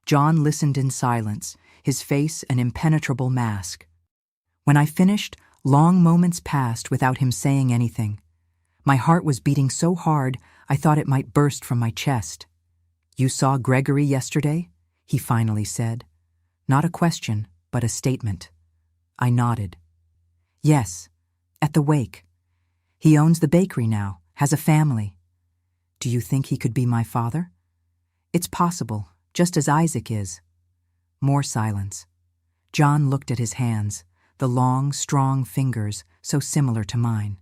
John listened in silence, his face an impenetrable mask. When I finished, long moments passed without him saying anything. My heart was beating so hard I thought it might burst from my chest. "You saw Gregory yesterday?" he finally said. Not a question, but a statement. I nodded. "Yes, at the wake. He owns the bakery now, has a family." "Do you think he could be my father?" "It's possible, just as Isaac is." More silence. John looked at his hands, the long, strong fingers so similar to mine.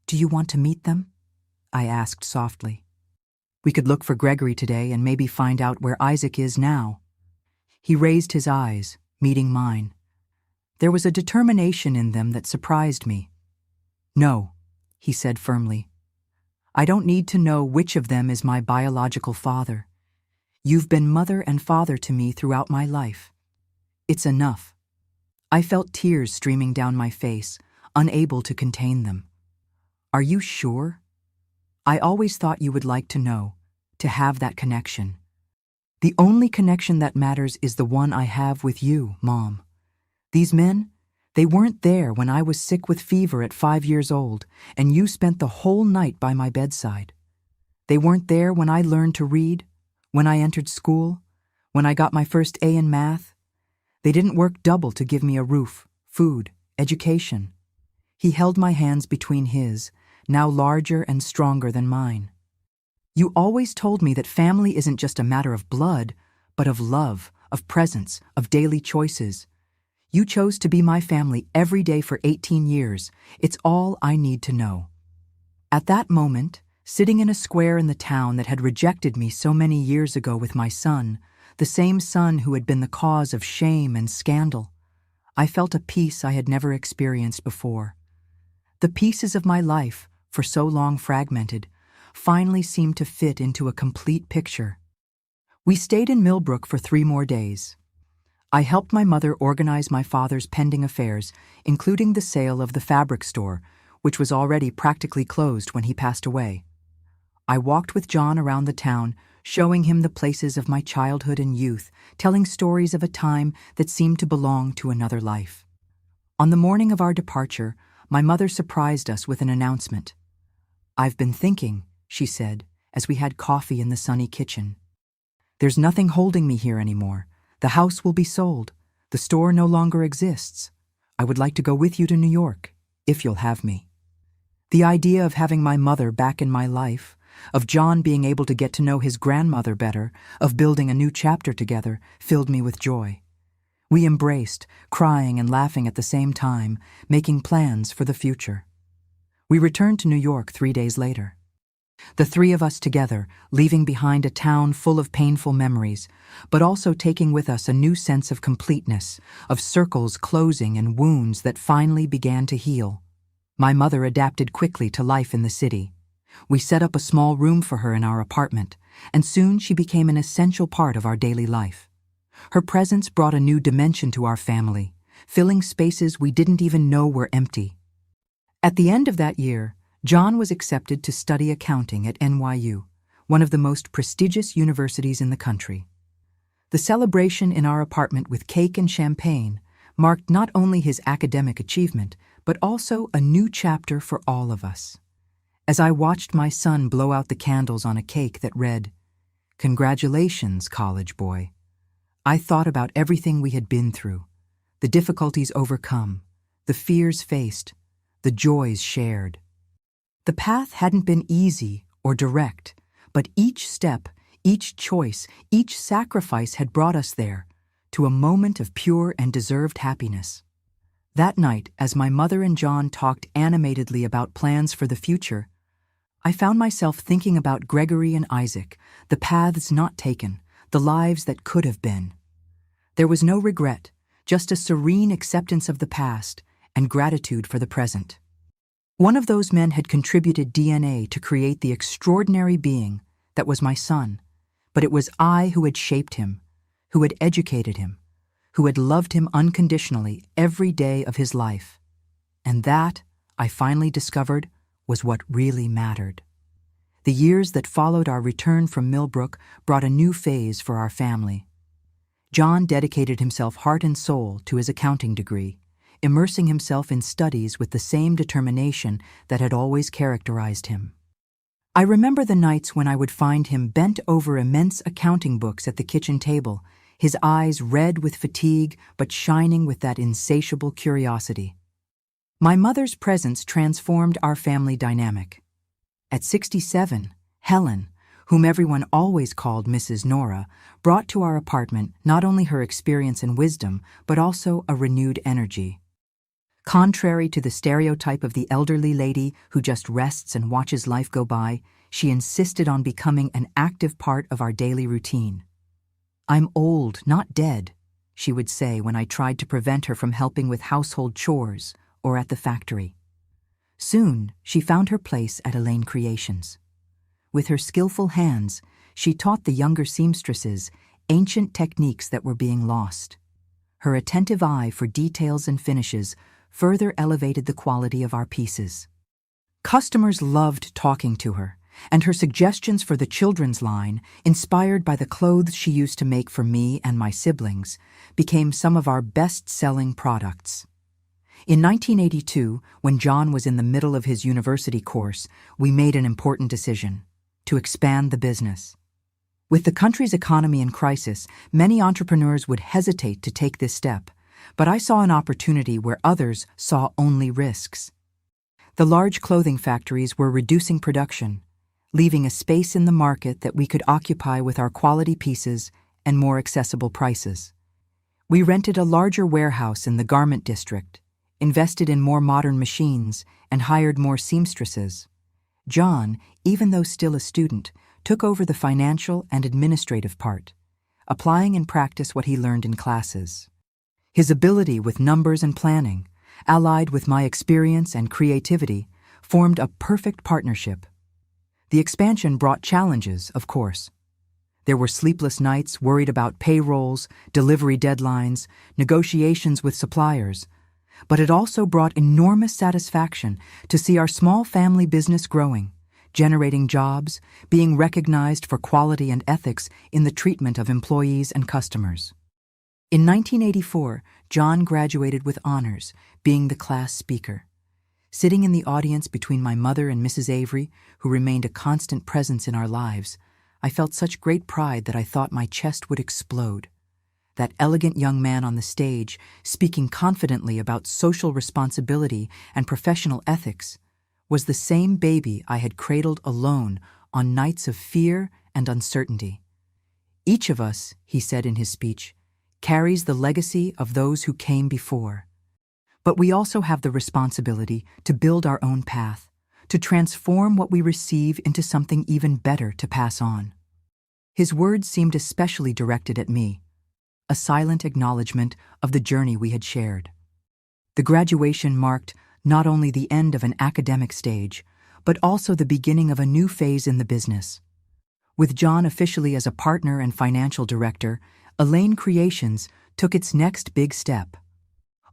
"Do you want to meet them?" I asked softly. "We could look for Gregory today and maybe find out where Isaac is now." He raised his eyes, meeting mine. There was a determination in them that surprised me. "No," he said firmly. "I don't need to know which of them is my biological father. You've been mother and father to me throughout my life. It's enough." I felt tears streaming down my face, unable to contain them. "Are you sure? I always thought you would like to know, to have that connection. The only connection that matters is the one I have with you, Mom. These men, they weren't there when I was sick with fever at 5 years old, and you spent the whole night by my bedside. They weren't there when I learned to read, when I entered school, when I got my first A in math. They didn't work double to give me a roof, food, education." He held my hands between his, now larger and stronger than mine. "You always told me that family isn't just a matter of blood, but of love, of presence, of daily choices. You chose to be my family every day for 18 years. It's all I need to know." At that moment, sitting in a square in the town that had rejected me so many years ago with my son, the same son who had been the cause of shame and scandal, I felt a peace I had never experienced before. The pieces of my life, for so long fragmented, finally seemed to fit into a complete picture. We stayed in Millbrook for 3 more days. I helped my mother organize my father's pending affairs, including the sale of the fabric store, which was already practically closed when he passed away. I walked with John around the town, showing him the places of my childhood and youth, telling stories of a time that seemed to belong to another life. On the morning of our departure, my mother surprised us with an announcement. "I've been thinking," she said, as we had coffee in the sunny kitchen. "There's nothing holding me here anymore. The house will be sold. The store no longer exists. I would like to go with you to New York, if you'll have me." The idea of having my mother back in my life, of John being able to get to know his grandmother better, of building a new chapter together, filled me with joy. We embraced, crying and laughing at the same time, making plans for the future. We returned to New York 3 days later. The 3 of us together, leaving behind a town full of painful memories, but also taking with us a new sense of completeness, of circles closing and wounds that finally began to heal. My mother adapted quickly to life in the city. We set up a small room for her in our apartment, and soon she became an essential part of our daily life. Her presence brought a new dimension to our family, filling spaces we didn't even know were empty. At the end of that year, John was accepted to study accounting at NYU, one of the most prestigious universities in the country. The celebration in our apartment with cake and champagne marked not only his academic achievement, but also a new chapter for all of us. As I watched my son blow out the candles on a cake that read, "Congratulations, college boy," I thought about everything we had been through, the difficulties overcome, the fears faced, the joys shared. The path hadn't been easy or direct, but each step, each choice, each sacrifice had brought us there, to a moment of pure and deserved happiness. That night, as my mother and John talked animatedly about plans for the future, I found myself thinking about Gregory and Isaac, the paths not taken, the lives that could have been. There was no regret, just a serene acceptance of the past and gratitude for the present. One of those men had contributed DNA to create the extraordinary being that was my son, but it was I who had shaped him, who had educated him, who had loved him unconditionally every day of his life. And that, I finally discovered, was what really mattered. The years that followed our return from Millbrook brought a new phase for our family. John dedicated himself heart and soul to his accounting degree, immersing himself in studies with the same determination that had always characterized him. I remember the nights when I would find him bent over immense accounting books at the kitchen table, his eyes red with fatigue but shining with that insatiable curiosity. My mother's presence transformed our family dynamic. At 67, Helen, whom everyone always called Mrs. Nora, brought to our apartment not only her experience and wisdom, but also a renewed energy. Contrary to the stereotype of the elderly lady who just rests and watches life go by, she insisted on becoming an active part of our daily routine. "I'm old, not dead," she would say when I tried to prevent her from helping with household chores or at the factory. Soon, she found her place at Elaine Creations. With her skillful hands, she taught the younger seamstresses ancient techniques that were being lost. Her attentive eye for details and finishes further elevated the quality of our pieces. Customers loved talking to her, and her suggestions for the children's line, inspired by the clothes she used to make for me and my siblings, became some of our best-selling products. In 1982, when John was in the middle of his university course, we made an important decision: to expand the business. With the country's economy in crisis, many entrepreneurs would hesitate to take this step, but I saw an opportunity where others saw only risks. The large clothing factories were reducing production, leaving a space in the market that we could occupy with our quality pieces and more accessible prices. We rented a larger warehouse in the garment district, invested in more modern machines, and hired more seamstresses. John, even though still a student, took over the financial and administrative part, applying in practice what he learned in classes. His ability with numbers and planning, allied with my experience and creativity, formed a perfect partnership. The expansion brought challenges, of course. There were sleepless nights worried about payrolls, delivery deadlines, negotiations with suppliers, but it also brought enormous satisfaction to see our small family business growing, generating jobs, being recognized for quality and ethics in the treatment of employees and customers. In 1984, John graduated with honors, being the class speaker. Sitting in the audience between my mother and Mrs. Avery, who remained a constant presence in our lives, I felt such great pride that I thought my chest would explode. That elegant young man on the stage, speaking confidently about social responsibility and professional ethics, was the same baby I had cradled alone on nights of fear and uncertainty. Each of us, he said in his speech, carries the legacy of those who came before. But we also have the responsibility to build our own path, to transform what we receive into something even better to pass on. His words seemed especially directed at me, a silent acknowledgement of the journey we had shared. The graduation marked not only the end of an academic stage, but also the beginning of a new phase in the business. With John officially as a partner and financial director, Elaine Creations took its next big step,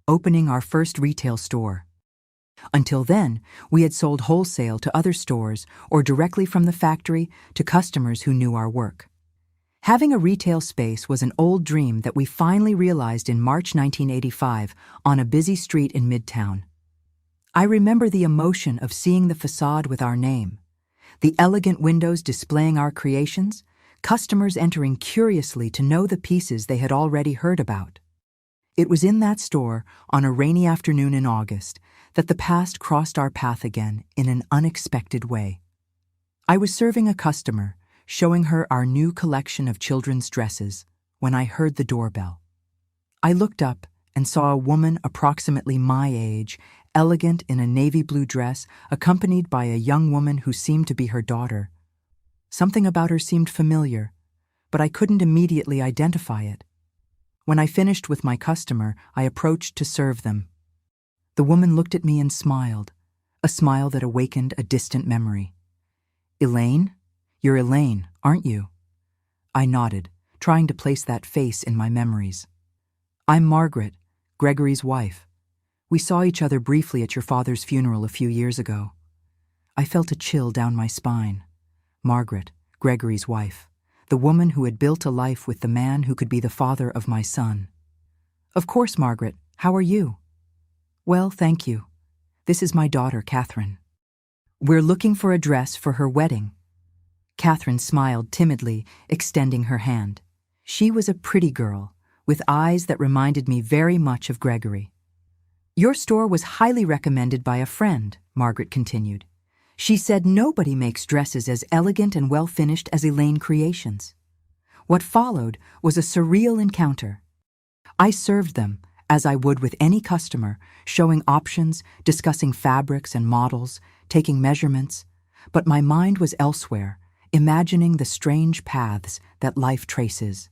opening our first retail store. Until then, we had sold wholesale to other stores or directly from the factory to customers who knew our work. Having a retail space was an old dream that we finally realized in March 1985 on a busy street in Midtown. I remember the emotion of seeing the facade with our name, the elegant windows displaying our creations, customers entering curiously to know the pieces they had already heard about. It was in that store, on a rainy afternoon in August, that the past crossed our path again in an unexpected way. I was serving a customer, showing her our new collection of children's dresses, when I heard the doorbell. I looked up and saw a woman approximately my age, elegant in a navy blue dress, accompanied by a young woman who seemed to be her daughter. Something about her seemed familiar, but I couldn't immediately identify it. When I finished with my customer, I approached to serve them. The woman looked at me and smiled, a smile that awakened a distant memory. "Elaine? You're Elaine, aren't you?" I nodded, trying to place that face in my memories. "I'm Margaret, Gregory's wife. We saw each other briefly at your father's funeral a few years ago." I felt a chill down my spine. Margaret, Gregory's wife, the woman who had built a life with the man who could be the father of my son. "Of course, Margaret. How are you?" "Well, thank you. This is my daughter, Catherine. We're looking for a dress for her wedding." Catherine smiled timidly, extending her hand. She was a pretty girl, with eyes that reminded me very much of Gregory. "Your store was highly recommended by a friend," Margaret continued. "She said nobody makes dresses as elegant and well-finished as Elaine Creations." What followed was a surreal encounter. I served them, as I would with any customer, showing options, discussing fabrics and models, taking measurements, but my mind was elsewhere, imagining the strange paths that life traces.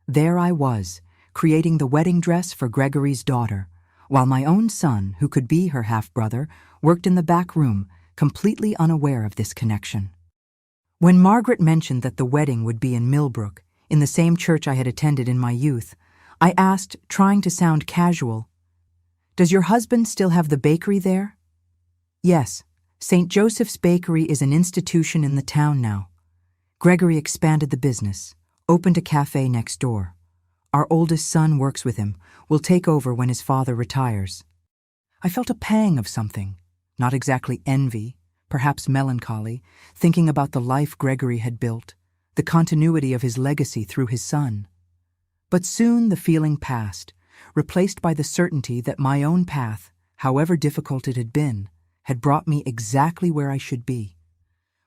There I was, creating the wedding dress for Gregory's daughter, while my own son, who could be her half-brother, worked in the back room, completely unaware of this connection. When Margaret mentioned that the wedding would be in Millbrook, in the same church I had attended in my youth, I asked, trying to sound casual, "Does your husband still have the bakery there?" "Yes, St. Joseph's Bakery is an institution in the town now. Gregory expanded the business, opened a cafe next door. Our oldest son works with him, will take over when his father retires." I felt a pang of something, not exactly envy, perhaps melancholy, thinking about the life Gregory had built, the continuity of his legacy through his son. But soon the feeling passed, replaced by the certainty that my own path, however difficult it had been, had brought me exactly where I should be.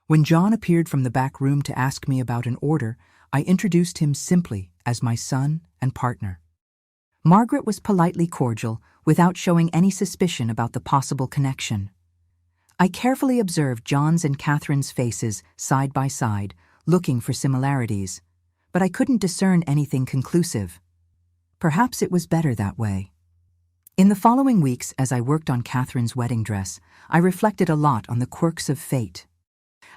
When John appeared from the back room to ask me about an order, I introduced him simply as my son and partner. Margaret was politely cordial, without showing any suspicion about the possible connection. I carefully observed John's and Catherine's faces side by side, looking for similarities, but I couldn't discern anything conclusive. Perhaps it was better that way. In the following weeks, as I worked on Catherine's wedding dress, I reflected a lot on the quirks of fate.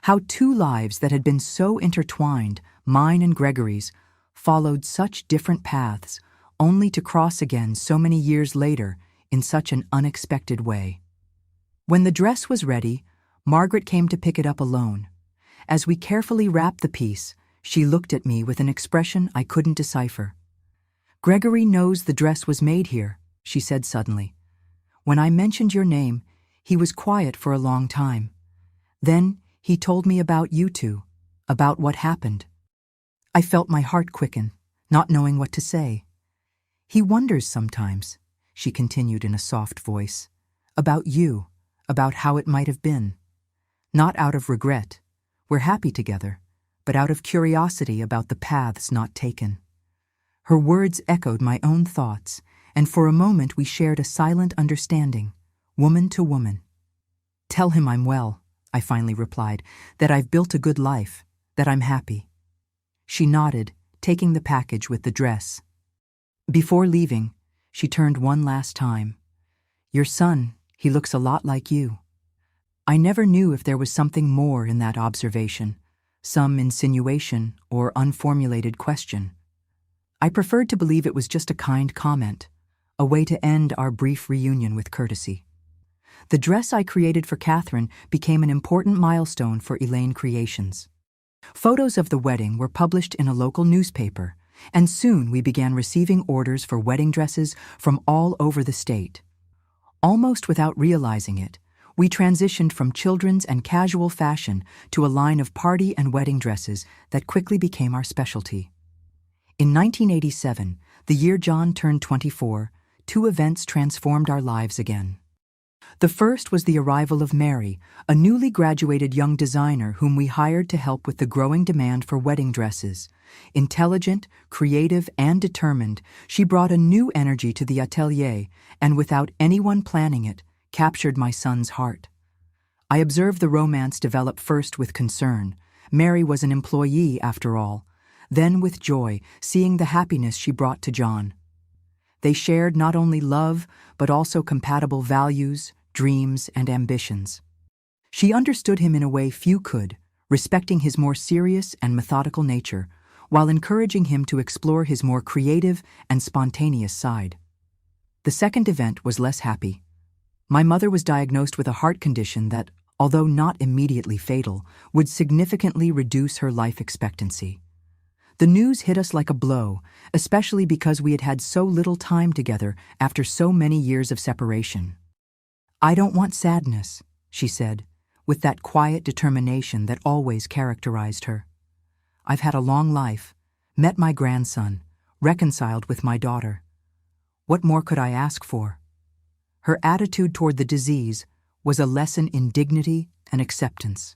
How two lives that had been so intertwined, mine and Gregory's, followed such different paths, only to cross again so many years later in such an unexpected way. When the dress was ready, Margaret came to pick it up alone. As we carefully wrapped the piece, she looked at me with an expression I couldn't decipher. "Gregory knows the dress was made here," she said suddenly. "When I mentioned your name, he was quiet for a long time. Then he told me about you two, about what happened." I felt my heart quicken, not knowing what to say. "He wonders sometimes," she continued in a soft voice, "about you, about how it might have been. Not out of regret, we're happy together, but out of curiosity about the paths not taken." Her words echoed my own thoughts, and for a moment we shared a silent understanding, woman to woman. "Tell him I'm well," I finally replied, "that I've built a good life, that I'm happy." She nodded, taking the package with the dress. Before leaving, she turned one last time. "Your son, he looks a lot like you." I never knew if there was something more in that observation, some insinuation or unformulated question. I preferred to believe it was just a kind comment, a way to end our brief reunion with courtesy. The dress I created for Catherine became an important milestone for Elaine Creations. Photos of the wedding were published in a local newspaper, and soon we began receiving orders for wedding dresses from all over the state. Almost without realizing it, we transitioned from children's and casual fashion to a line of party and wedding dresses that quickly became our specialty. In 1987, the year John turned 24, two events transformed our lives again. The first was the arrival of Mary, a newly graduated young designer whom we hired to help with the growing demand for wedding dresses. Intelligent, creative, and determined, she brought a new energy to the atelier and, without anyone planning it, captured my son's heart. I observed the romance develop first with concern. Mary was an employee, after all. Then with joy, seeing the happiness she brought to John. They shared not only love, but also compatible values, dreams, and ambitions. She understood him in a way few could, respecting his more serious and methodical nature, while encouraging him to explore his more creative and spontaneous side. The second event was less happy. My mother was diagnosed with a heart condition that, although not immediately fatal, would significantly reduce her life expectancy. The news hit us like a blow, especially because we had had so little time together after so many years of separation. "I don't want sadness," she said, with that quiet determination that always characterized her. "I've had a long life, met my grandson, reconciled with my daughter. What more could I ask for?" Her attitude toward the disease was a lesson in dignity and acceptance.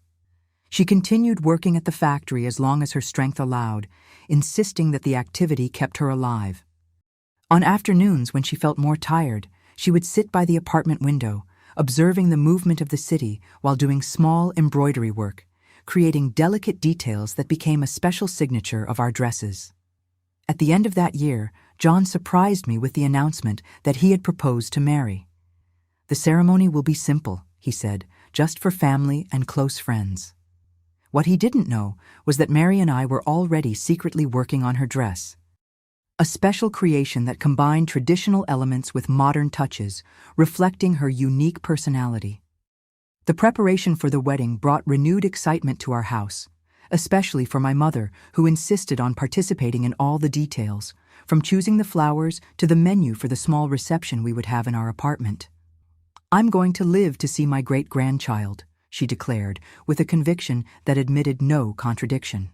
She continued working at the factory as long as her strength allowed, insisting that the activity kept her alive. On afternoons when she felt more tired, she would sit by the apartment window, observing the movement of the city while doing small embroidery work, creating delicate details that became a special signature of our dresses. At the end of that year, John surprised me with the announcement that he had proposed to Mary. "The ceremony will be simple," he said, "just for family and close friends." What he didn't know was that Mary and I were already secretly working on her dress. A special creation that combined traditional elements with modern touches, reflecting her unique personality. The preparation for the wedding brought renewed excitement to our house, especially for my mother, who insisted on participating in all the details, from choosing the flowers to the menu for the small reception we would have in our apartment. "I'm going to live to see my great-grandchild," she declared, with a conviction that admitted no contradiction.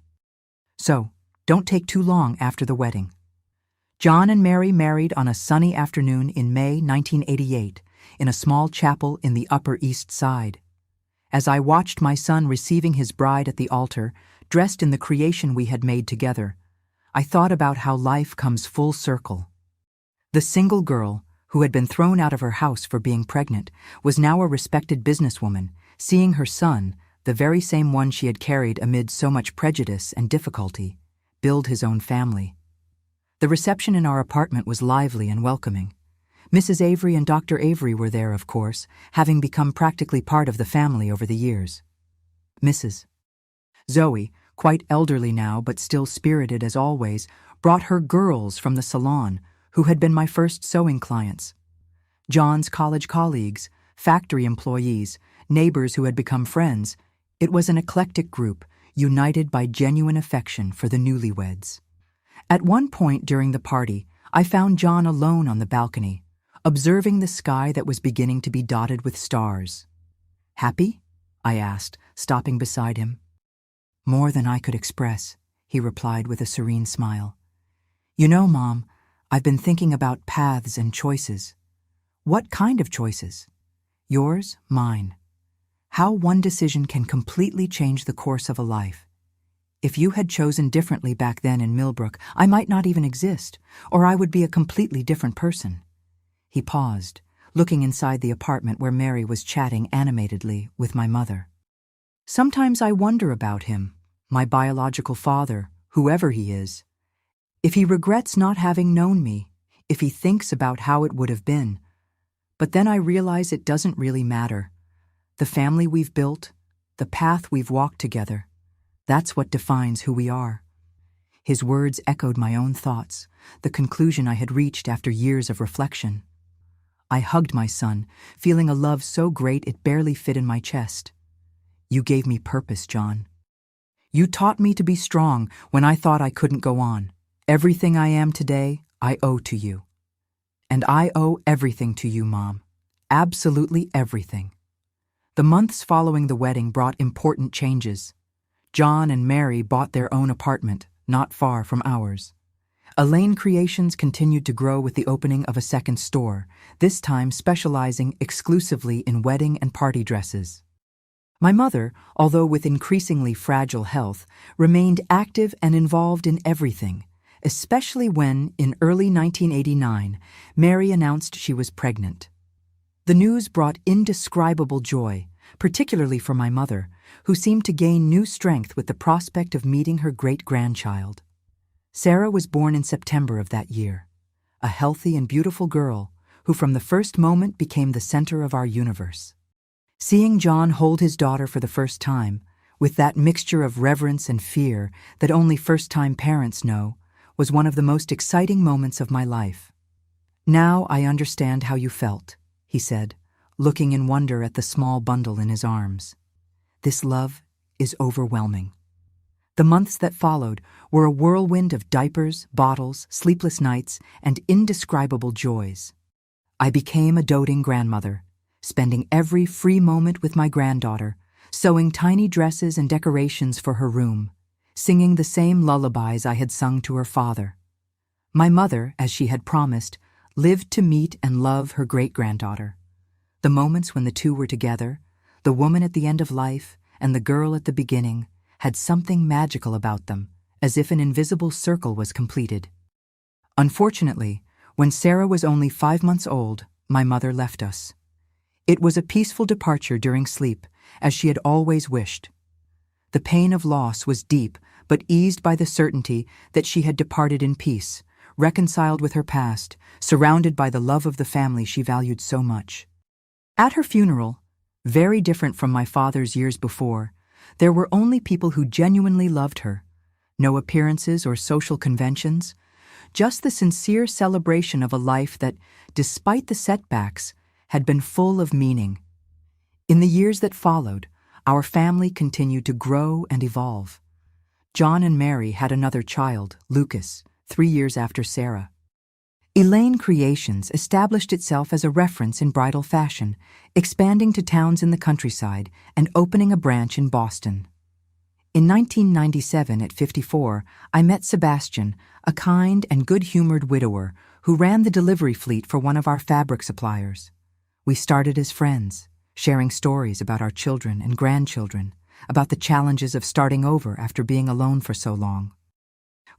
So, don't take too long after the wedding. John and Mary married on a sunny afternoon in May 1988 in a small chapel in the Upper East Side. As I watched my son receiving his bride at the altar, dressed in the creation we had made together, I thought about how life comes full circle. The single girl, who had been thrown out of her house for being pregnant, was now a respected businesswoman, seeing her son, the very same one she had carried amid so much prejudice and difficulty, build his own family. The reception in our apartment was lively and welcoming. Mrs. Avery and Dr. Avery were there, of course, having become practically part of the family over the years. Mrs. Zoe, quite elderly now but still spirited as always, brought her girls from the salon, who had been my first sewing clients. John's college colleagues, factory employees, neighbors who had become friends. It was an eclectic group, united by genuine affection for the newlyweds. At one point during the party, I found John alone on the balcony, observing the sky that was beginning to be dotted with stars. "Happy?" I asked, stopping beside him. "More than I could express," he replied with a serene smile. "You know, Mom, I've been thinking about paths and choices." "What kind of choices?" "Yours, mine. How one decision can completely change the course of a life. If you had chosen differently back then in Millbrook, I might not even exist, or I would be a completely different person." He paused, looking inside the apartment where Mary was chatting animatedly with my mother. "Sometimes I wonder about him, my biological father, whoever he is. If he regrets not having known me, if he thinks about how it would have been. But then I realize it doesn't really matter. The family we've built, the path we've walked together, that's what defines who we are." His words echoed my own thoughts, the conclusion I had reached after years of reflection. I hugged my son, feeling a love so great it barely fit in my chest. "You gave me purpose, John. You taught me to be strong when I thought I couldn't go on. Everything I am today, I owe to you. And I owe everything to you, Mom. Absolutely everything." The months following the wedding brought important changes. John and Mary bought their own apartment, not far from ours. Elaine Creations continued to grow with the opening of a second store, this time specializing exclusively in wedding and party dresses. My mother, although with increasingly fragile health, remained active and involved in everything, especially when, in early 1989, Mary announced she was pregnant. The news brought indescribable joy, particularly for my mother, who seemed to gain new strength with the prospect of meeting her great-grandchild. Sarah was born in September of that year, a healthy and beautiful girl who from the first moment became the center of our universe. Seeing John hold his daughter for the first time, with that mixture of reverence and fear that only first-time parents know, was one of the most exciting moments of my life. "Now I understand how you felt," he said, looking in wonder at the small bundle in his arms. "This love is overwhelming." The months that followed were a whirlwind of diapers, bottles, sleepless nights, and indescribable joys. I became a doting grandmother, spending every free moment with my granddaughter, sewing tiny dresses and decorations for her room, singing the same lullabies I had sung to her father. My mother, as she had promised, lived to meet and love her great-granddaughter. The moments when the two were together, the woman at the end of life and the girl at the beginning, had something magical about them, as if an invisible circle was completed. Unfortunately, when Sarah was only 5 months old, my mother left us. It was a peaceful departure during sleep, as she had always wished. The pain of loss was deep, but eased by the certainty that she had departed in peace, reconciled with her past, surrounded by the love of the family she valued so much. At her funeral, very different from my father's years before, there were only people who genuinely loved her. No appearances or social conventions, just the sincere celebration of a life that, despite the setbacks, had been full of meaning. In the years that followed, our family continued to grow and evolve. John and Mary had another child, Lucas, 3 years after Sarah. Elaine Creations established itself as a reference in bridal fashion, expanding to towns in the countryside and opening a branch in Boston. In 1997, at 54, I met Sebastian, a kind and good-humored widower who ran the delivery fleet for one of our fabric suppliers. We started as friends, sharing stories about our children and grandchildren, about the challenges of starting over after being alone for so long.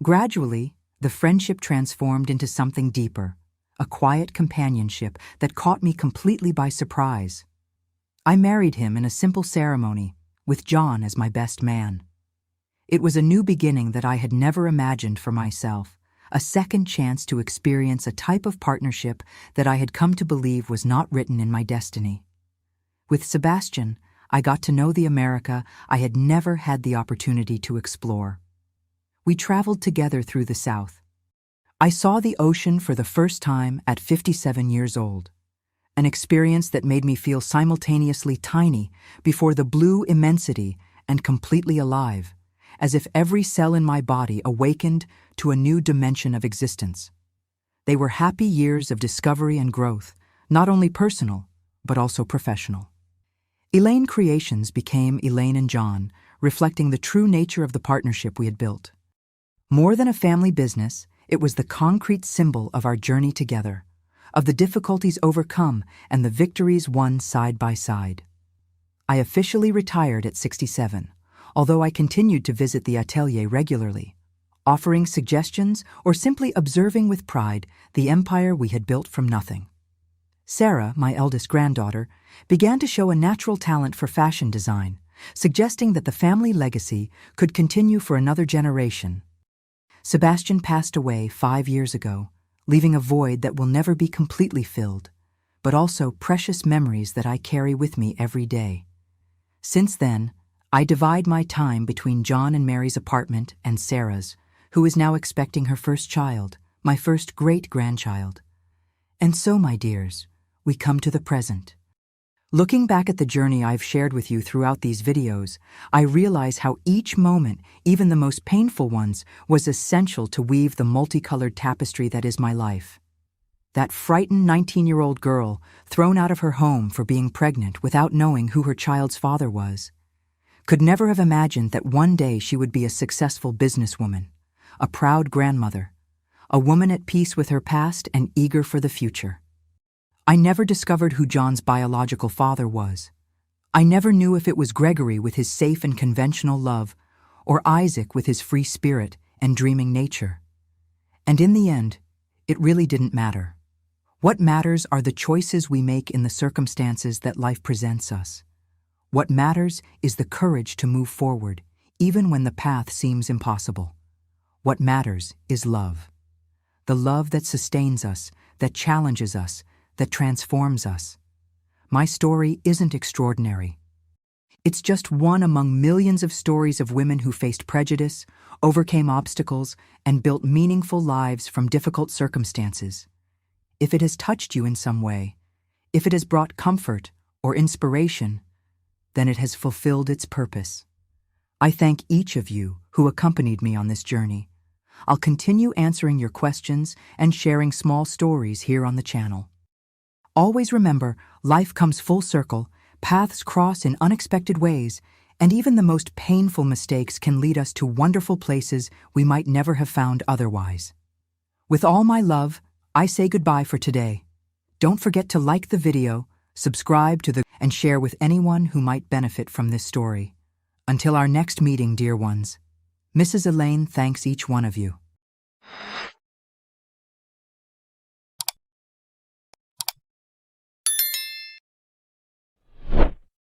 Gradually, the friendship transformed into something deeper, a quiet companionship that caught me completely by surprise. I married him in a simple ceremony, with John as my best man. It was a new beginning that I had never imagined for myself, a second chance to experience a type of partnership that I had come to believe was not written in my destiny. With Sebastian, I got to know the America I had never had the opportunity to explore. We traveled together through the South. I saw the ocean for the first time at 57 years old, an experience that made me feel simultaneously tiny before the blue immensity and completely alive, as if every cell in my body awakened to a new dimension of existence. They were happy years of discovery and growth, not only personal, but also professional. Elaine Creations became Elaine and John, reflecting the true nature of the partnership we had built. More than a family business, it was the concrete symbol of our journey together, of the difficulties overcome and the victories won side by side. I officially retired at 67, although I continued to visit the atelier regularly, offering suggestions or simply observing with pride the empire we had built from nothing. Sarah, my eldest granddaughter, began to show a natural talent for fashion design, suggesting that the family legacy could continue for another generation. Sebastian passed away 5 years ago, leaving a void that will never be completely filled, but also precious memories that I carry with me every day. Since then, I divide my time between John and Mary's apartment and Sarah's, who is now expecting her first child, my first great-grandchild. And so, my dears, we come to the present. Looking back at the journey I've shared with you throughout these videos, I realize how each moment, even the most painful ones, was essential to weave the multicolored tapestry that is my life. That frightened 19-year-old girl, thrown out of her home for being pregnant without knowing who her child's father was, could never have imagined that one day she would be a successful businesswoman, a proud grandmother, a woman at peace with her past and eager for the future. I never discovered who John's biological father was. I never knew if it was Gregory with his safe and conventional love, or Isaac with his free spirit and dreaming nature. And in the end, it really didn't matter. What matters are the choices we make in the circumstances that life presents us. What matters is the courage to move forward, even when the path seems impossible. What matters is love. The love that sustains us, that challenges us, that transforms us. My story isn't extraordinary. It's just one among millions of stories of women who faced prejudice, overcame obstacles, and built meaningful lives from difficult circumstances. If it has touched you in some way, if it has brought comfort or inspiration, then it has fulfilled its purpose. I thank each of you who accompanied me on this journey. I'll continue answering your questions and sharing small stories here on the channel. Always remember, life comes full circle, paths cross in unexpected ways, and even the most painful mistakes can lead us to wonderful places we might never have found otherwise. With all my love, I say goodbye for today. Don't forget to like the video, subscribe to and share with anyone who might benefit from this story. Until our next meeting, dear ones, Mrs. Elaine thanks each one of you.